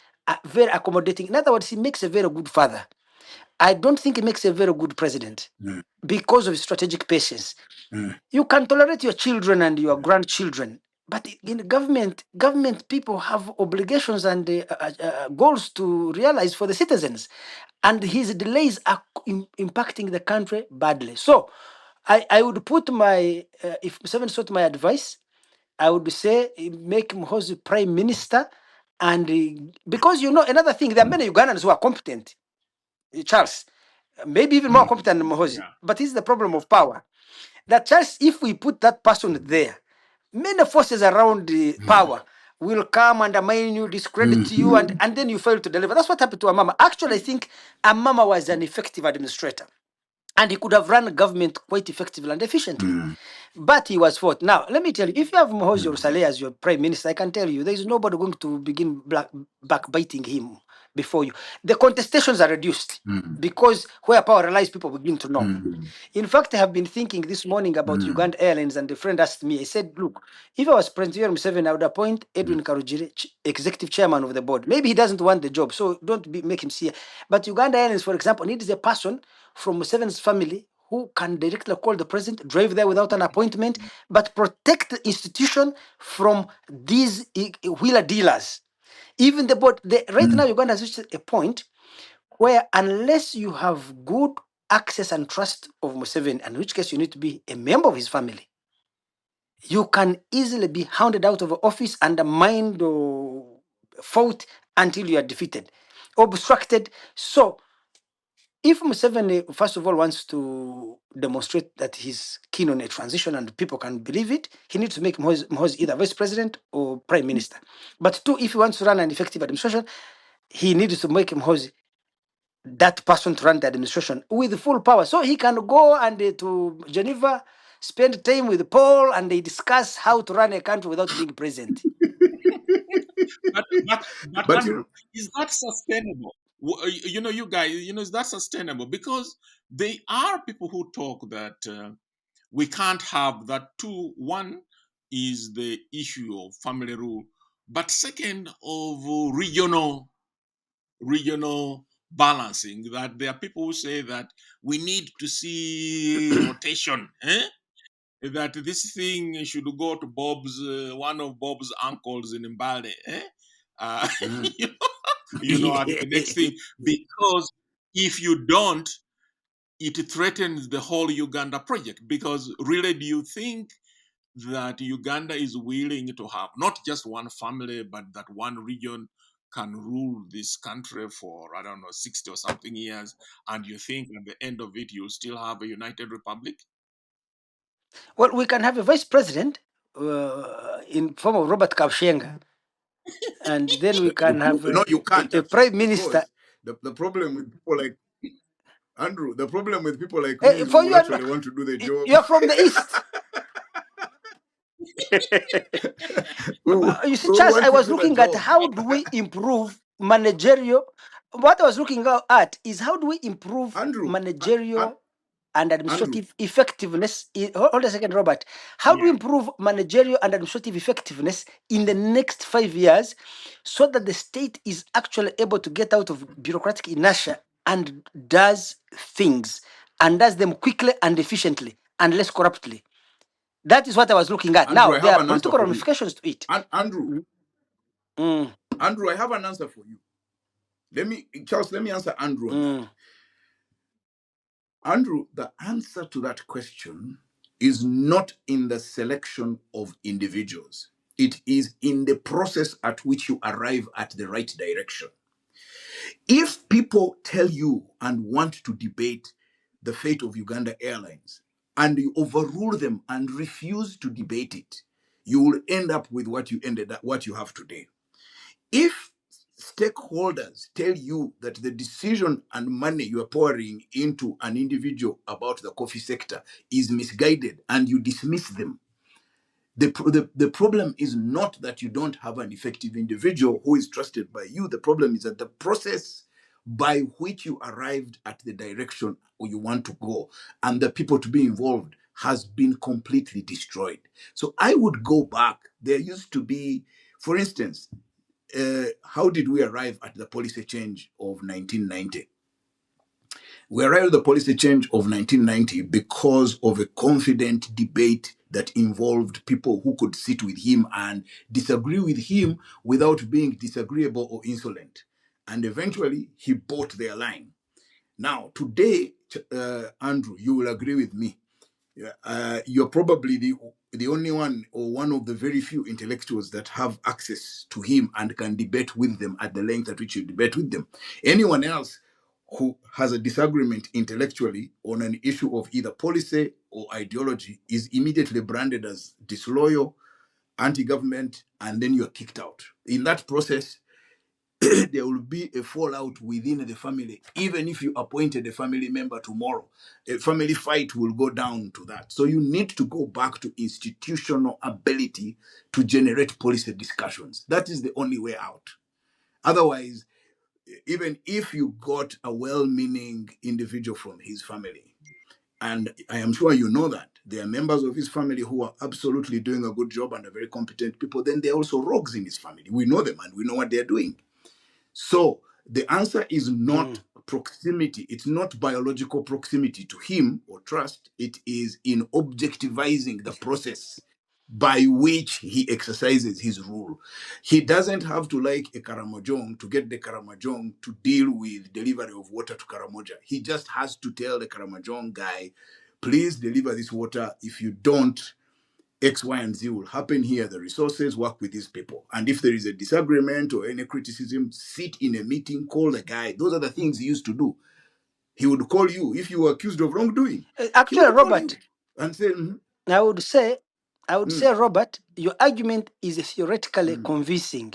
very accommodating. In other words, he makes a very good father. I don't think he makes a very good president because of his strategic patience. You can tolerate your children and your grandchildren, but in government people have obligations and goals to realize for the citizens, and his delays are impacting the country badly. So, I would put my if Museveni sought my advice, I would say make Muhoozi prime minister, and because another thing, there are many Ugandans who are competent, Charles, maybe even more competent than Muhoozi, Yeah. but it's the problem of power. That just if we put that person there, many forces around the power will come undermine you, discredit you, and then you fail to deliver. That's what happened to Amama. Actually, I think Amama was an effective administrator, and he could have run government quite effectively and efficiently. But he was fought. Now, let me tell you, if you have Muhoozi or Saleh as your prime minister, I can tell you, there is nobody going to begin backbiting him before you. The contestations are reduced because where power relies, people begin to know. In fact, I have been thinking this morning about Uganda Airlines, and a friend asked me, I said, look, if I was President Yoweri Museveni, I would appoint Edwin Karujire, executive chairman of the board. Maybe he doesn't want the job, so don't make him see. But Uganda Airlines, for example, needs a person from Museveni's family who can directly call the president, drive there without an appointment, but protect the institution from these wheeler dealers. Even the board, right now, Uganda has reached a point where unless you have good access and trust of Museveni, in which case you need to be a member of his family, you can easily be hounded out of office, undermined or fought until you are defeated, obstructed. So if Museveni, first of all, wants to demonstrate that he's keen on a transition and people can believe it, he needs to make Muhoozi either vice president or prime minister. But two, if he wants to run an effective administration, he needs to make Muhoozi that person to run the administration with full power. So he can go and to Geneva, spend time with Paul, and they discuss how to run a country without being present. But But Andrew, is that sustainable? You know, you guys, you know, is that sustainable? Because there are people who talk that we can't have that too. One is the issue of family rule, but second of regional balancing. That there are people who say that we need to see rotation. That this thing should go to Bob's one of Bob's uncles in Mbale. Mm. You know, at the next thing, because if you don't, it threatens the whole Uganda project. Because really, do you think that Uganda is willing to have not just one family, but that one region can rule this country for, I don't know, 60 or something years? And you think at the end of it, you'll still have a united republic? Well, we can have a vice president in form of Robert Kaushenga, and then we can have No, you can't a actually, prime minister. because the problem with people like Andrew, the problem with people like me For who you, actually want to do the job, you're from the east. You see, who Charles, want I to was do the looking at job. how do we improve managerial. What I was looking at is how do we improve Andrew, managerial and Andrew, administrative effectiveness. Hold a second, Robert. How do we Yeah. improve managerial and administrative effectiveness in the next 5 years so that the state is actually able to get out of bureaucratic inertia and does things and does them quickly and efficiently and less corruptly? That is what I was looking at. Andrew, Now, I there have are an answer political for you. ramifications to it. Andrew, Mm, Andrew, I have an answer for you. Charles, let me answer Andrew on that. mm. Andrew, the answer to that question is not in the selection of individuals. It is in the process at which you arrive at the right direction. If people tell you and want to debate the fate of Uganda Airlines and you overrule them and refuse to debate it, you will end up with what you have today. If stakeholders tell you that the decision and money you are pouring into an individual about the coffee sector is misguided and you dismiss them, the problem is not that you don't have an effective individual who is trusted by you. The problem is that the process by which you arrived at the direction you want to go and the people to be involved has been completely destroyed. So I would go back. There used to be, for instance, how did we arrive at the policy change of 1990? We arrived at the policy change of 1990 because of a confident debate that involved people who could sit with him and disagree with him without being disagreeable or insolent. And eventually, he bought their line. Now, today, Andrew, you will agree with me. You're probably the only one or one of the very few intellectuals that have access to him and can debate with them at the length at which you debate with them. Anyone else who has a disagreement intellectually on an issue of either policy or ideology is immediately branded as disloyal, anti-government, and then you're kicked out. In that process, there will be a fallout within the family. Even if you appointed a family member tomorrow, a family fight will go down to that. So you need to go back to institutional ability to generate policy discussions. That is the only way out. Otherwise, even if you got a well-meaning individual from his family, and I am sure you know that there are members of his family who are absolutely doing a good job and are very competent people, then there are also rogues in his family. We know them and we know what they're doing. So the answer is not proximity. It's not biological proximity to him or trust. It is in objectivizing the process by which he exercises his rule. He doesn't have to like a Karamojong to get the Karamojong to deal with delivery of water to Karamoja. He just has to tell the Karamojong guy, please deliver this water. If you don't, X, Y, and Z will happen here. The resources, work with these people. And if there is a disagreement or any criticism, sit in a meeting, call the guy. Those are the things he used to do. He would call you if you were accused of wrongdoing. He Actually, would call you Robert, and say, "Mhm, I would say, mm, Robert, your argument is theoretically mm, convincing,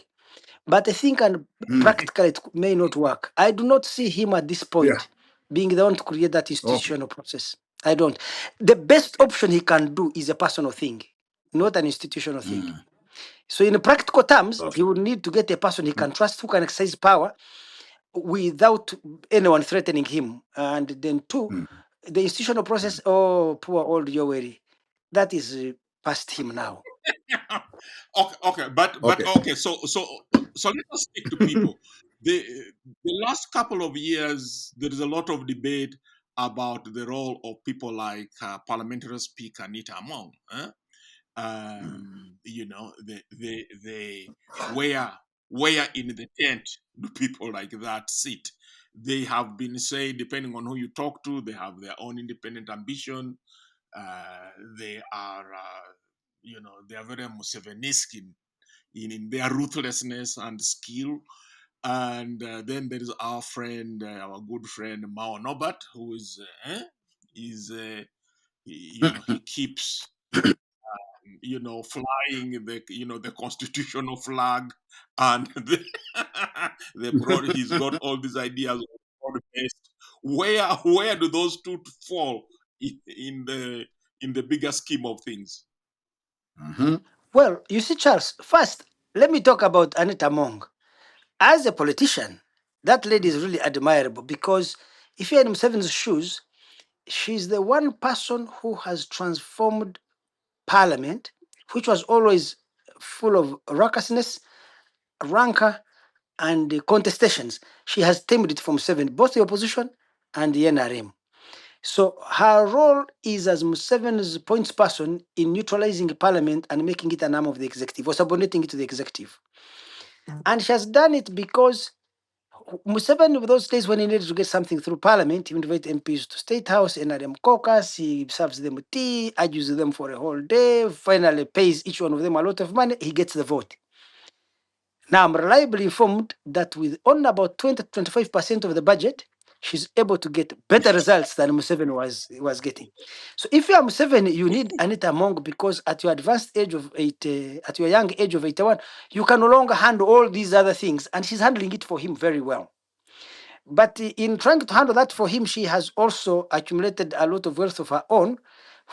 but I think and mm." practically it may not work. I do not see him at this Yeah. point being the one to create that Okay. institutional process. I don't. The best option he can do is a personal thing, not an institutional thing. Mm, So, in practical terms, he okay. would need to get a person he can trust who can exercise power without anyone threatening him. And then two, the institutional process, oh, poor old Yoweri, that is past him now. Okay, but Okay. okay. So let us speak to people. The the last couple of years, there is a lot of debate about the role of people like parliamentary speaker Nita Among. You know, they where in the tent do people like that sit? They have been saying, depending on who you talk to, they have their own independent ambition. They are, you know, they are very Musevenisk in their ruthlessness and skill. And then there is our friend, our good friend Mao Nobat, who you know, he keeps you know, flying the, you know, the constitutional flag, and he's got all these ideas of broad-based. Where do those two fall in the bigger scheme of things? Well, you see, Charles, first, let me talk about Anita Mong. As a politician, that lady is really admirable because if you're in Museveni's shoes, she's the one person who has transformed parliament, which was always full of raucousness, rancor, and contestations. She has tamed it from seven, both the opposition and the NRM. So her role is as Museveni's points person in neutralizing parliament and making it an arm of the executive or subordinating it to the executive. And she has done it because Museveni, with those days when he needed to get something through parliament, he invites MPs to State House, NRM caucus, he serves them tea, argues them for a whole day, finally pays each one of them a lot of money, he gets the vote. Now, I'm reliably informed that with only about 20 to 25% of the budget, she's able to get better results than Museveni was getting. So if you are Museveni, you need Anita Among because at your advanced age of at your young age of 81, you can no longer handle all these other things, and she's handling it for him very well. But in trying to handle that for him, she has also accumulated a lot of wealth of her own,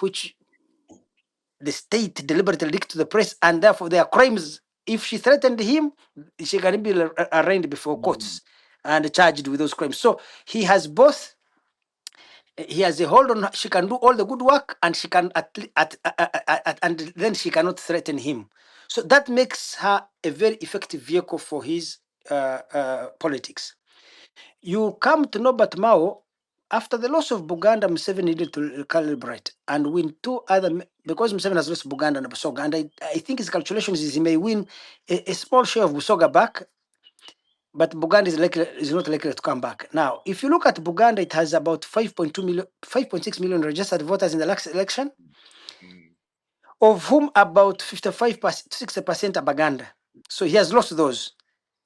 which the state deliberately leaked to the press, and therefore there are crimes. If she threatened him, she can be arraigned before courts and charged with those crimes. So he has both. He has a hold on. She can do all the good work, and she can and then she cannot threaten him. So that makes her a very effective vehicle for his politics. You come to know but Mao, after the loss of Buganda, Museveni needed to calibrate and win two other, because Museveni has lost Buganda and Busoga, and I think his calculations is he may win a small share of Busoga back, but Buganda is not likely to come back. Now, if you look at Buganda, it has about 5.6 million registered voters in the last election, of whom about 55%, 60% are Baganda. So he has lost those.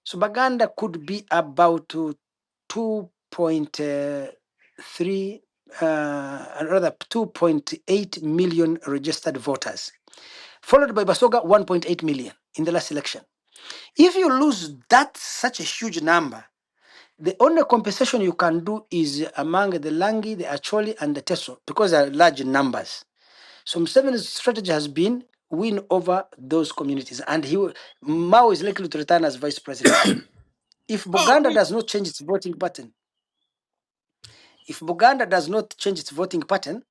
So Baganda could be about 2.3, rather 2.8 million registered voters, followed by Basoga 1.8 million in the last election. If you lose that such a huge number, the only compensation you can do is among the Langi, the Acholi, and the Teso, because they are large numbers. So Museveni's strategy has been win over those communities, and Mao is likely to return as vice president. If Oh, Buganda does not change its voting pattern,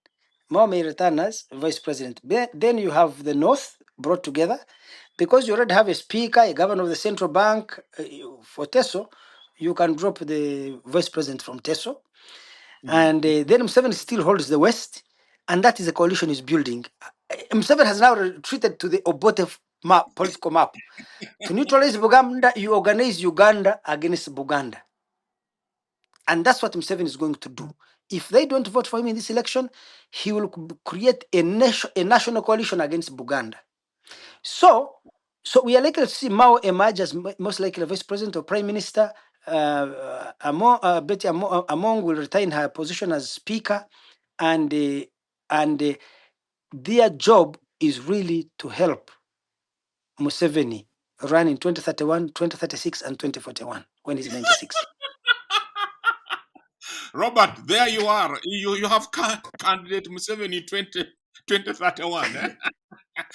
Mao may return as vice president. Then you have the North brought together because you already have a speaker, a governor of the central bank for Teso. You can drop the vice president from Teso, and then Museveni still holds the West, and that is a coalition is building. Museveni has now retreated to the Obote political map. To neutralize Buganda, you organize Uganda against Buganda. And that's what Museveni is going to do. If they don't vote for him in this election, he will create a national coalition against Buganda. So we are likely to see Mao emerge as most likely vice president or prime minister. Betty Among will retain her position as speaker, and their job is really to help Museveni run in 2031, 2036, and 2041 when he's 96. Robert, there you are. You have candidate Museveni 2031.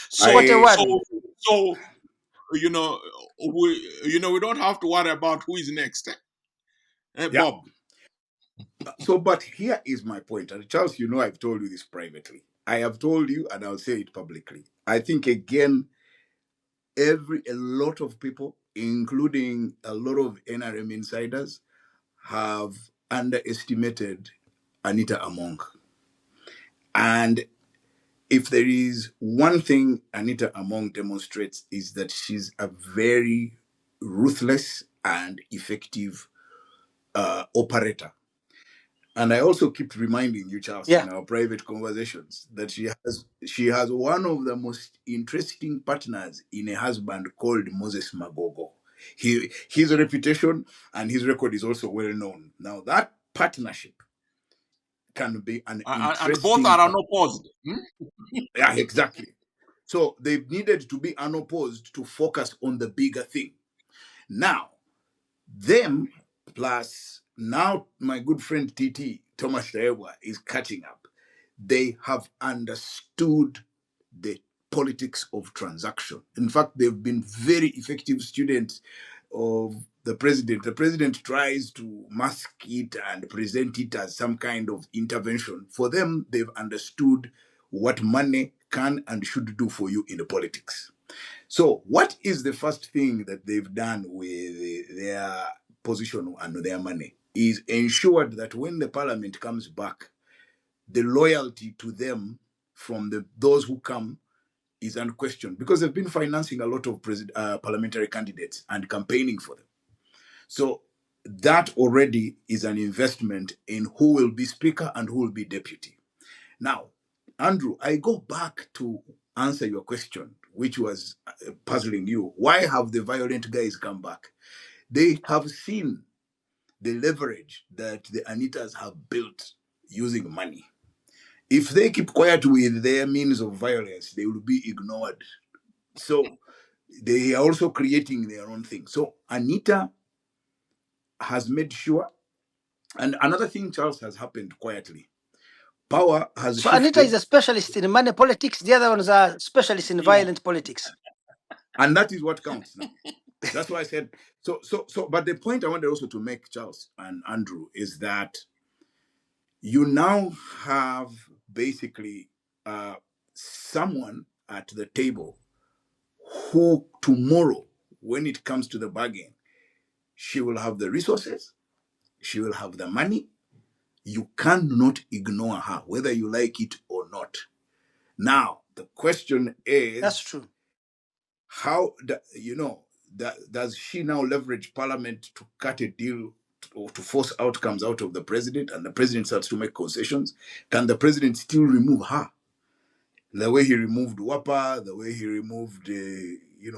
So I 41. you know we don't have to worry about who is next. Bob. So, but here is my point. And Charles, you know, I've told you this privately. I have told you, and I'll say it publicly. I think, again, a lot of people, including a lot of NRM insiders, have underestimated Anita Among. And if there is one thing Anita Among demonstrates, is that she's a very ruthless and effective operator. And I also keep reminding you, Charles, Yeah. in our private conversations, that she has one of the most interesting partners in a husband called Moses Magogo. His reputation and his record is also well known. Now that partnership can be an And both interesting. are unopposed. Yeah, exactly. So they've needed to be unopposed to focus on the bigger thing. Now, them plus now my good friend TT Thomas Taewa is catching up. They have understood the politics of transaction. In fact, they've been very effective students of the president. The president tries to mask it and present it as some kind of intervention. For them, they've understood what money can and should do for you in the politics. So, what is the first thing that they've done with their position and their money? Is ensured that when the parliament comes back, the loyalty to them from those who come is unquestioned, because they've been financing a lot of parliamentary candidates and campaigning for them. So that already is an investment in who will be speaker and who will be deputy. Now, Andrew, I go back to answer your question, which was puzzling you. Why have the violent guys come back? They have seen the leverage that the Anitas have built using money. If they keep quiet with their means of violence, they will be ignored. So they are also creating their own thing. So Anita has made sure, and another thing, Charles, has happened quietly. Power has So Anita is shifted, a specialist in money politics. The other ones are specialists in Yeah. violent politics. and that is what counts now. That's why I said so. But the point I wanted also to make, Charles and Andrew, is that you now have basically someone at the table who tomorrow, when it comes to the bargain, she will have the resources, she will have the money. You cannot ignore her, whether you like it or not. Now, the question That's is, true. how does she now leverage parliament to cut a deal or to force outcomes out of the president, and the president starts to make concessions? Can the president still remove her the way he removed Wapa, the way he removed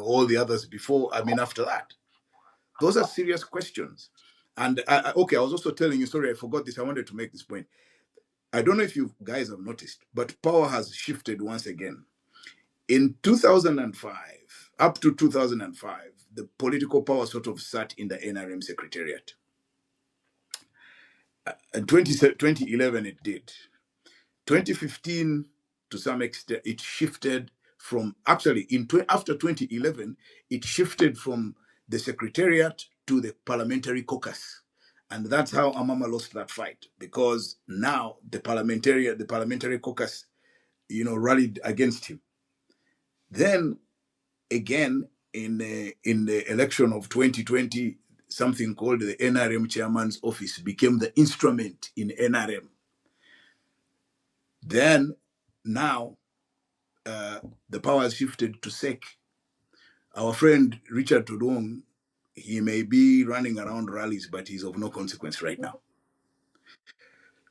all the others before? I mean, after that, those are serious questions. And okay, I was also telling you, sorry, I forgot this. I wanted to make this point. I don't know if you guys have noticed, but power has shifted once again. In 2005, up to 2005, the political power sort of sat in the NRM secretariat. In 2011, it did. 2015, to some extent, it shifted from, actually, after 2011, it shifted from the secretariat to the parliamentary caucus. And that's how Amama lost that fight, because now the parliamentary caucus, rallied against him. Then again, in the election of 2020, something called the NRM chairman's office became the instrument in NRM. Then now the power has shifted to SEC. Our friend Richard Tudong, he may be running around rallies, but he's of no consequence right now.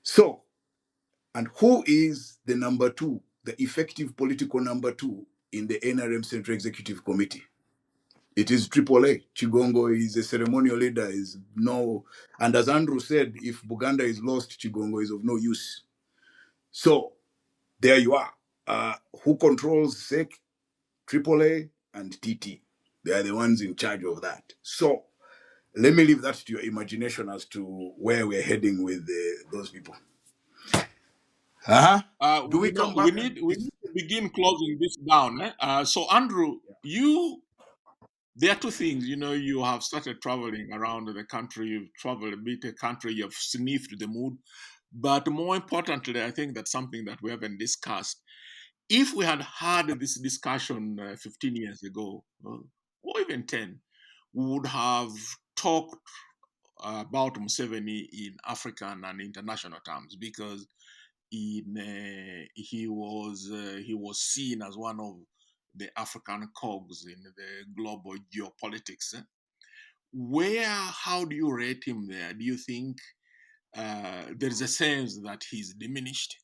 So, and who is the number two, the effective political number two in the NRM Central Executive Committee? It is AAA. Chigongo is a ceremonial leader, and as Andrew said, if Buganda is lost, Chigongo is of no use. So there you are. Who controls SEC? AAA and TT. They are the ones in charge of that. So let me leave that to your imagination as to where we're heading with those people. Do we come We back? need to begin closing this down. So Andrew, you there are two things. You have started traveling around the country, you've traveled a bit the country, you've sniffed the mood. But more importantly, I think that's something that we haven't discussed. If we had had this discussion 15 years ago, or even 10, we would have talked about Museveni in African and international terms, because he was seen as one of the African cogs in the global geopolitics. How do you rate him there? Do you think there is a sense that he's diminished?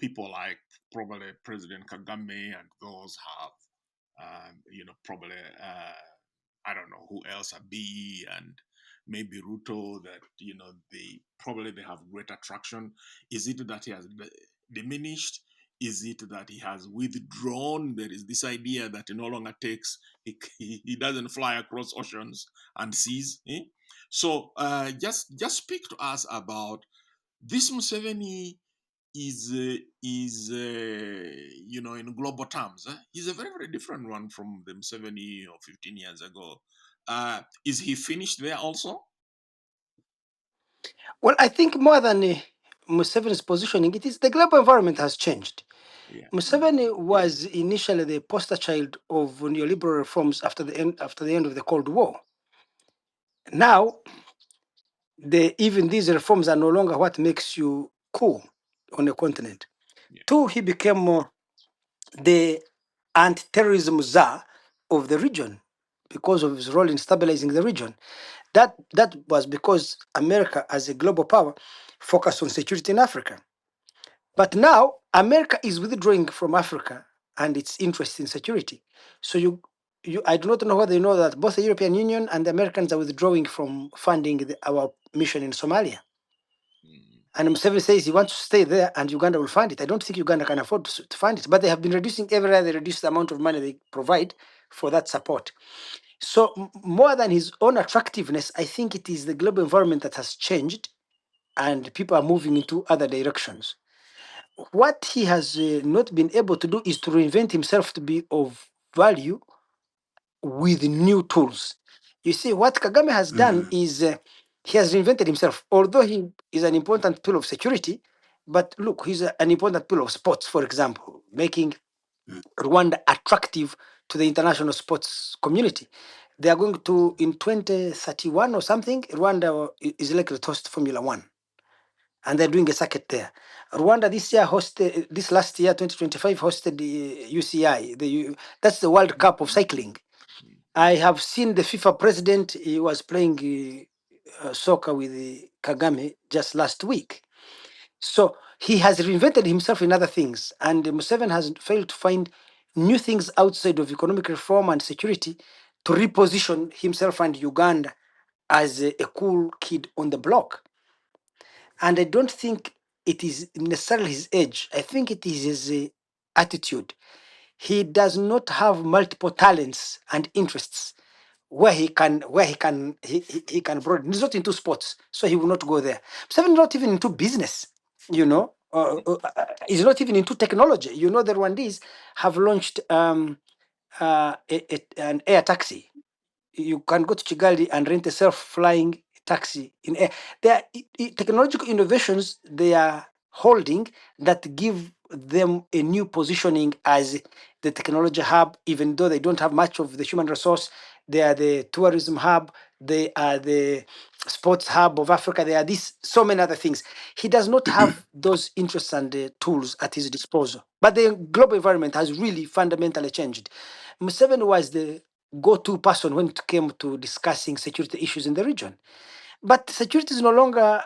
People like probably President Kagame and those have, probably I don't know who else, Abiy and maybe Ruto, that they have great attraction. Is it that he has diminished? Is it that he has withdrawn? There is this idea that he no longer takes, he doesn't fly across oceans and seas. So just speak to us about this Museveni. In global terms, he's a very, very different one from the Museveni of 15 years ago. Is he finished there also? Well, I think more than Museveni's positioning, it is the global environment has changed. Yeah. Museveni was initially the poster child of neoliberal reforms after the end of the Cold War. Now, even these reforms are no longer what makes you cool on a continent. Yeah. Two, he became the anti-terrorism czar of the region because of his role in stabilizing the region. That was because America, as a global power, focused on security in Africa. But now America is withdrawing from Africa and its interest in security. So I do not know whether you know that both the European Union and the Americans are withdrawing from funding our mission in Somalia. And Museveni says he wants to stay there and Uganda will fund it. I don't think Uganda can afford to fund it, but they have been reducing every year, they reduce the amount of money they provide for that support. So more than his own attractiveness, I think it is the global environment that has changed and people are moving into other directions. What he has not been able to do is to reinvent himself to be of value with new tools. You see, what Kagame has done is he has reinvented himself, although he is an important pillar of security. But look, he's an important pillar of sports, for example, making Rwanda attractive to the international sports community. They are going to, in 2031 or something, Rwanda is likely to host Formula One. And they're doing a circuit there. Rwanda this last year, 2025, hosted the UCI. That's the World Cup of cycling. I have seen the FIFA president, he was playing soccer with Kagame just last week. So he has reinvented himself in other things, and Museveni has failed to find new things outside of economic reform and security to reposition himself and Uganda as a cool kid on the block. And I don't think it is necessarily his age. I think it is his attitude. He does not have multiple talents and interests where he can broaden. He's not into sports, so he will not go there. Museveni is not even into business, he's not even into technology. The Rwandese have launched an air taxi. You can go to Kigali and rent a self-flying taxi in air. There are technological innovations they are holding that give them a new positioning as the technology hub, even though they don't have much of the human resource. They are the tourism hub. They are the sports hub of Africa. They are so many other things. He does not have those interests and tools at his disposal. But the global environment has really fundamentally changed. Museveni was the go-to person when it came to discussing security issues in the region. But security is no longer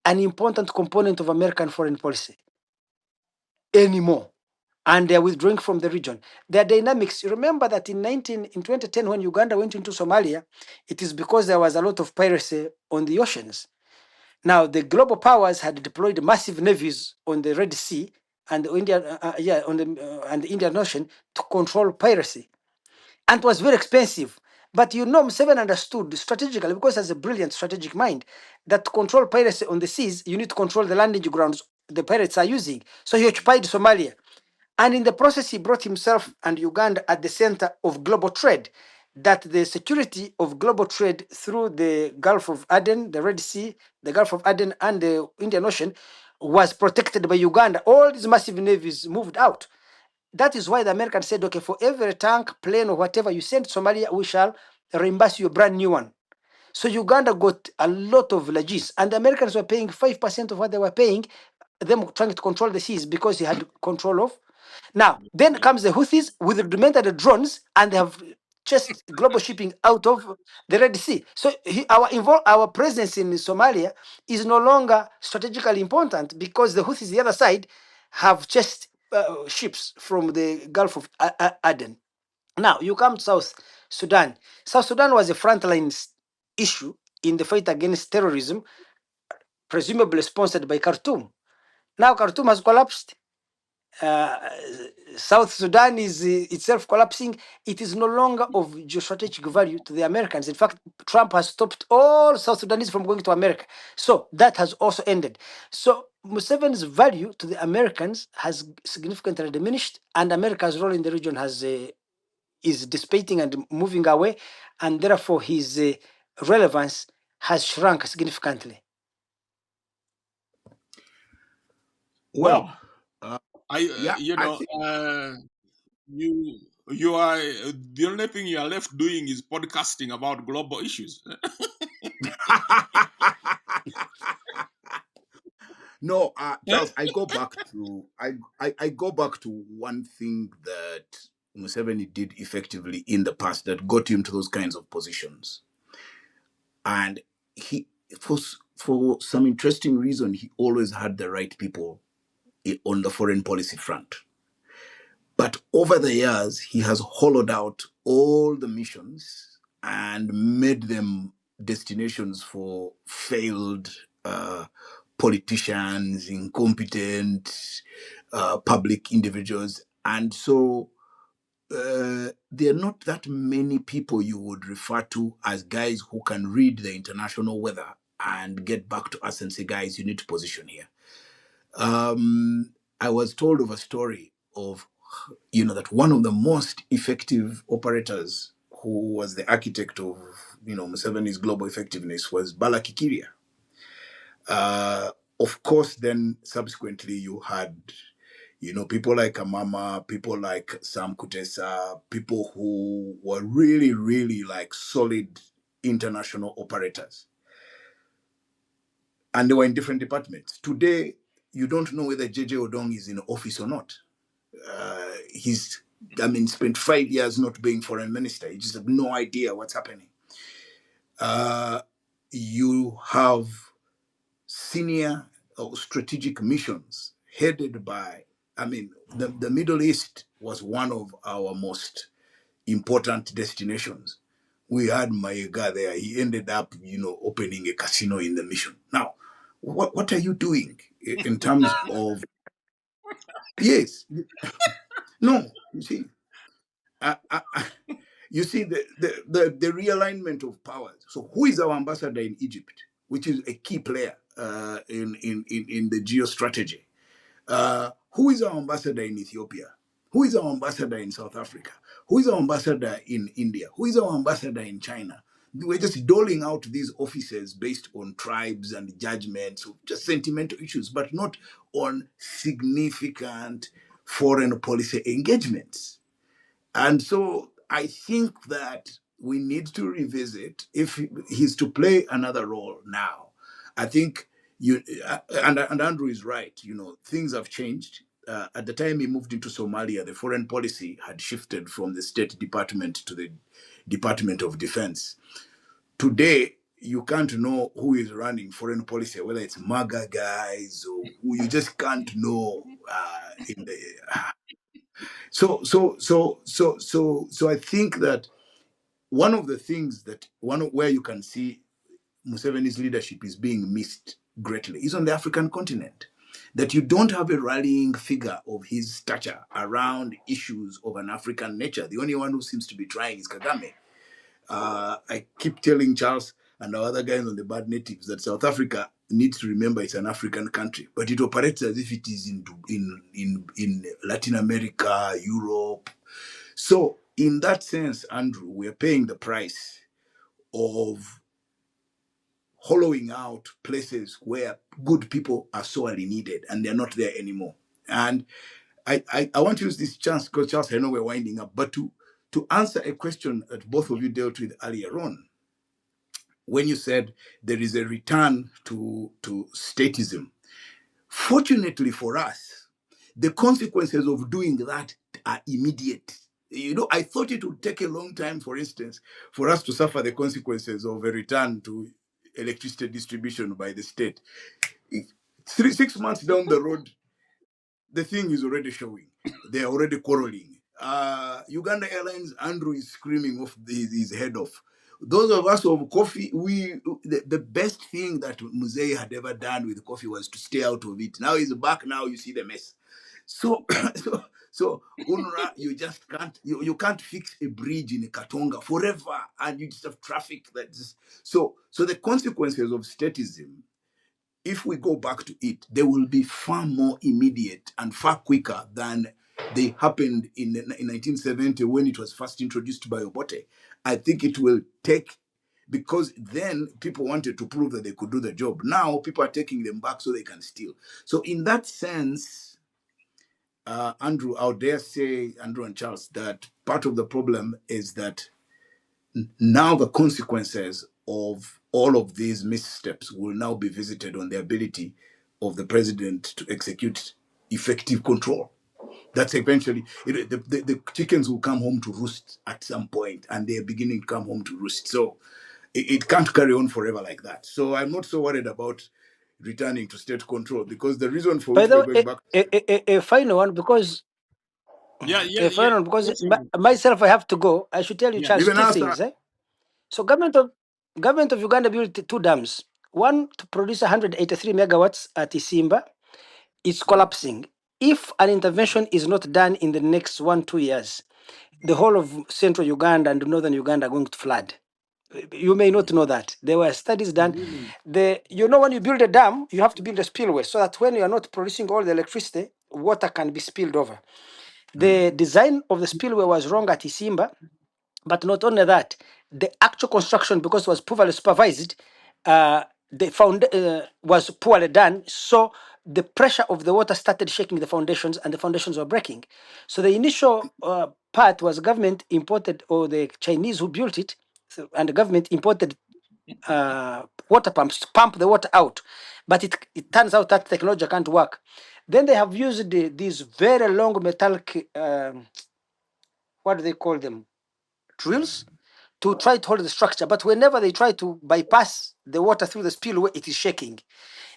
an important component of American foreign policy anymore. And they're withdrawing from the region. Their dynamics, you remember that in 2010, when Uganda went into Somalia, it is because there was a lot of piracy on the oceans. Now, the global powers had deployed massive navies on the Red Sea and the Indian Ocean to control piracy. And it was very expensive. But Museveni understood strategically, because he has a brilliant strategic mind, that to control piracy on the seas, you need to control the landing grounds the pirates are using. So he occupied Somalia. And in the process, he brought himself and Uganda at the center of global trade. that the security of global trade through the Gulf of Aden, the Red Sea, the Gulf of Aden, and the Indian Ocean was protected by Uganda. All these massive navies moved out. That is why the Americans said, okay, for every tank, plane, or whatever you send to Somalia, we shall reimburse you a brand new one. So Uganda got a lot of villages, and the Americans were paying 5% of what they were paying, them trying to control the seas because he had control of. Now, then comes the Houthis with rudimentary drones, and they have chased global shipping out of the Red Sea. So our presence in Somalia is no longer strategically important because the Houthis, the other side, have chased ships from the Gulf of Aden. Now, you come to South Sudan. South Sudan was a frontline issue in the fight against terrorism, presumably sponsored by Khartoum. Now, Khartoum has collapsed. Uh, South Sudan is itself collapsing. It is no longer of geostrategic value to the Americans. In fact, Trump has stopped all South Sudanese from going to America. So that has also ended. So Museveni's value to the Americans has significantly diminished, and America's role in the region has is dissipating and moving away, and therefore his relevance has shrunk significantly. Well, Bob, yeah, you I know, think. you are the only thing you are left doing is podcasting about global issues. No, Eh? Charles, I go back to one thing that Museveni did effectively in the past that got him to those kinds of positions, and he for some interesting reason he always had the right people on the foreign policy front. But over the years, he has hollowed out all the missions and made them destinations for failed politicians, incompetent public individuals. And so there are not that many people you would refer to as guys who can read the international weather and get back to us and say, guys, you need to position here. I was told of a story of, that one of the most effective operators who was the architect of, Museveni's global effectiveness was Balakikiria. Of course, then subsequently you had, people like Amama, people like Sam Kutesa, people who were really, really like solid international operators. And they were in different departments. Today, you don't know whether JJ Odong is in office or not. He's, spent 5 years not being foreign minister. You just have no idea what's happening. You have senior or strategic missions headed by, the Middle East was one of our most important destinations. We had Maega there. He ended up, opening a casino in the mission. Now, what are you doing in terms of, yes, no, you see, I, I, I- you see the realignment of powers. So who is our ambassador in Egypt, which is a key player in the geostrategy? Who is our ambassador in Ethiopia? Who is our ambassador in South Africa? Who is our ambassador in India? Who is our ambassador in China? We're just doling out these offices based on tribes and judgments, just sentimental issues, but not on significant foreign policy engagements. And so I think that we need to revisit if he's to play another role now. I think and Andrew is right. Things have changed. At the time he moved into Somalia, the foreign policy had shifted from the State Department to the Department of Defense. Today, you can't know who is running foreign policy, whether it's MAGA guys or who you just can't know. In the so I think that one of the things where you can see Museveni's leadership is being missed greatly is on the African continent. That you don't have a rallying figure of his stature around issues of an African nature. The only one who seems to be trying is Kagame. I keep telling Charles and our other guys on the bad natives that South Africa needs to remember it's an African country, but it operates as if it is in Latin America, Europe. So in that sense, Andrew, we're paying the price of hollowing out places where good people are sorely needed and they're not there anymore. And I want to use this chance because Charles, I know we're winding up, but to answer a question that both of you dealt with earlier on, when you said there is a return to statism. Fortunately for us, the consequences of doing that are immediate. You know, I thought it would take a long time, for instance, for us to suffer the consequences of a return to electricity distribution by the state. 6 months down the road, the thing is already showing. They're already quarreling. Uganda Airlines, Andrew is screaming off his head off. Those of us of coffee, the best thing that Musei had ever done with coffee was to stay out of it. Now he's back. Now you see the mess. So, so UNRWA, you just can't you can't fix a bridge in Katonga forever, and you just have traffic that's so the consequences of statism, if we go back to it, they will be far more immediate and far quicker than they happened in 1970 when it was first introduced by Obote. I think it will take, because then people wanted to prove that they could do the job. Now people are taking them back so they can steal. So in that sense, Andrew, I would dare say, Andrew and Charles, that part of the problem is that now the consequences of all of these missteps will now be visited on the ability of the president to execute effective control. That's eventually, the chickens will come home to roost at some point, and they're beginning to come home to roost. So it can't carry on forever like that. So I'm not so worried about returning to state control, because the reason for By which the we're way, going back. a final one, because a final one, because Yes, Simon. myself, I have to go. I should tell you, Yeah. Charles, Even two us, things. So government of Uganda built two dams. One to produce 183 megawatts at Isimba. It's collapsing. If an intervention is not done in the next 1-2 years, the whole of central Uganda and northern Uganda are going to flood. You may not know that. There were studies done. Really? When you build a dam, you have to build a spillway so that when you are not producing all the electricity, water can be spilled over. The design of the spillway was wrong at Isimba, but not only that, the actual construction, because it was poorly supervised, was poorly done. So the pressure of the water started shaking the foundations, and the foundations were breaking. So the initial part was government imported, or the Chinese who built it, and the government imported water pumps to pump the water out. But it turns out that technology can't work. Then they have used these very long metallic, what do they call them? Drills to try to hold the structure. But whenever they try to bypass the water through the spillway, it is shaking.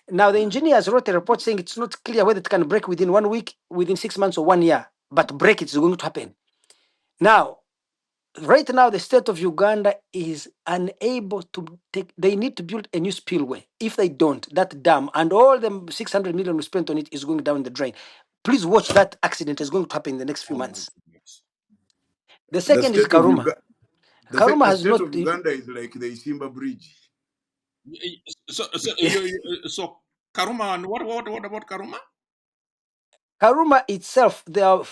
Now, the engineers wrote a report saying it's not clear whether it can break within 1 week, within 6 months, or 1 year, but break it is going to happen. Now, right now, the state of Uganda is unable to they need to build a new spillway. If they don't, that dam and all the 600 million we spent on it is going down the drain. Please watch that accident is going to happen in the next few Oh my months. goodness. The The second is state of Karuma. Uganda, Karuma the has state not. of Uganda is like the Isimba Bridge. So Karuma, and what about Karuma? Karuma itself, there are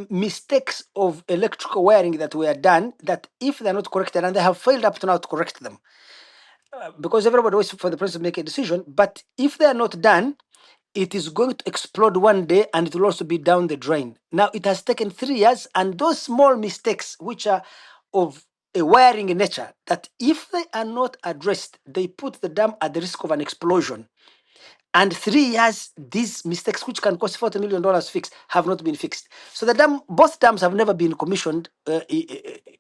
mistakes of electrical wiring that were done that, if they're not corrected, and they have failed up to now to correct them, because everybody waits for the president to make a decision. But if they are not done, it is going to explode one day, and it will also be down the drain. Now, it has taken 3 years, and those small mistakes, which are of a wiring nature, that if they are not addressed, they put the dam at the risk of an explosion. And 3 years, these mistakes, which can cost $40 million fixed, have not been fixed. So both dams have never been commissioned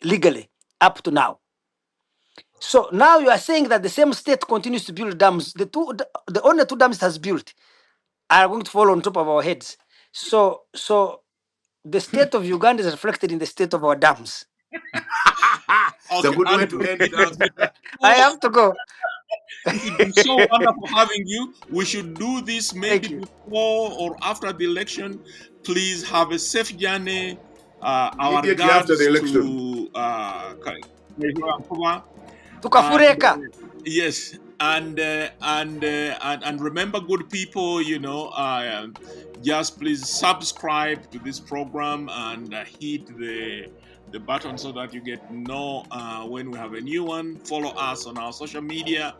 legally up to now. So now you are saying that the same state continues to build dams. The only two dams it has built are going to fall on top of our heads. So the state of Uganda is reflected in the state of our dams. It's a Okay, good way to Andrew, end, Charles. I have to go. it has been so wonderful having you. We should do this maybe Thank you. before or after the election. Please have a safe journey. Our Immediately after the regards election. to and Tukafureka. yes, and remember, good people, just please subscribe to this program and hit the the button so that you get to know when we have a new one. Follow us on our social media.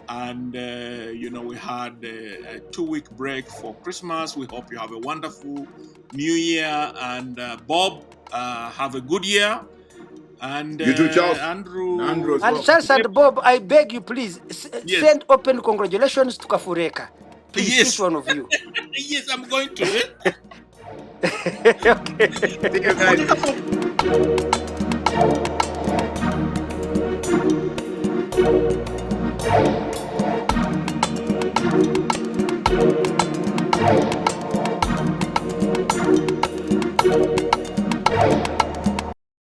And, we had a 2-week break for Christmas. We hope you have a wonderful new year. And Bob, have a good year. And You too, Charles. Andrew. Andrew as And well. Charles and Bob, I beg you, please, Yes. send open congratulations to Kafureka. Please, Yes. each one of you. Yes, I'm going to. Okay. See you guys.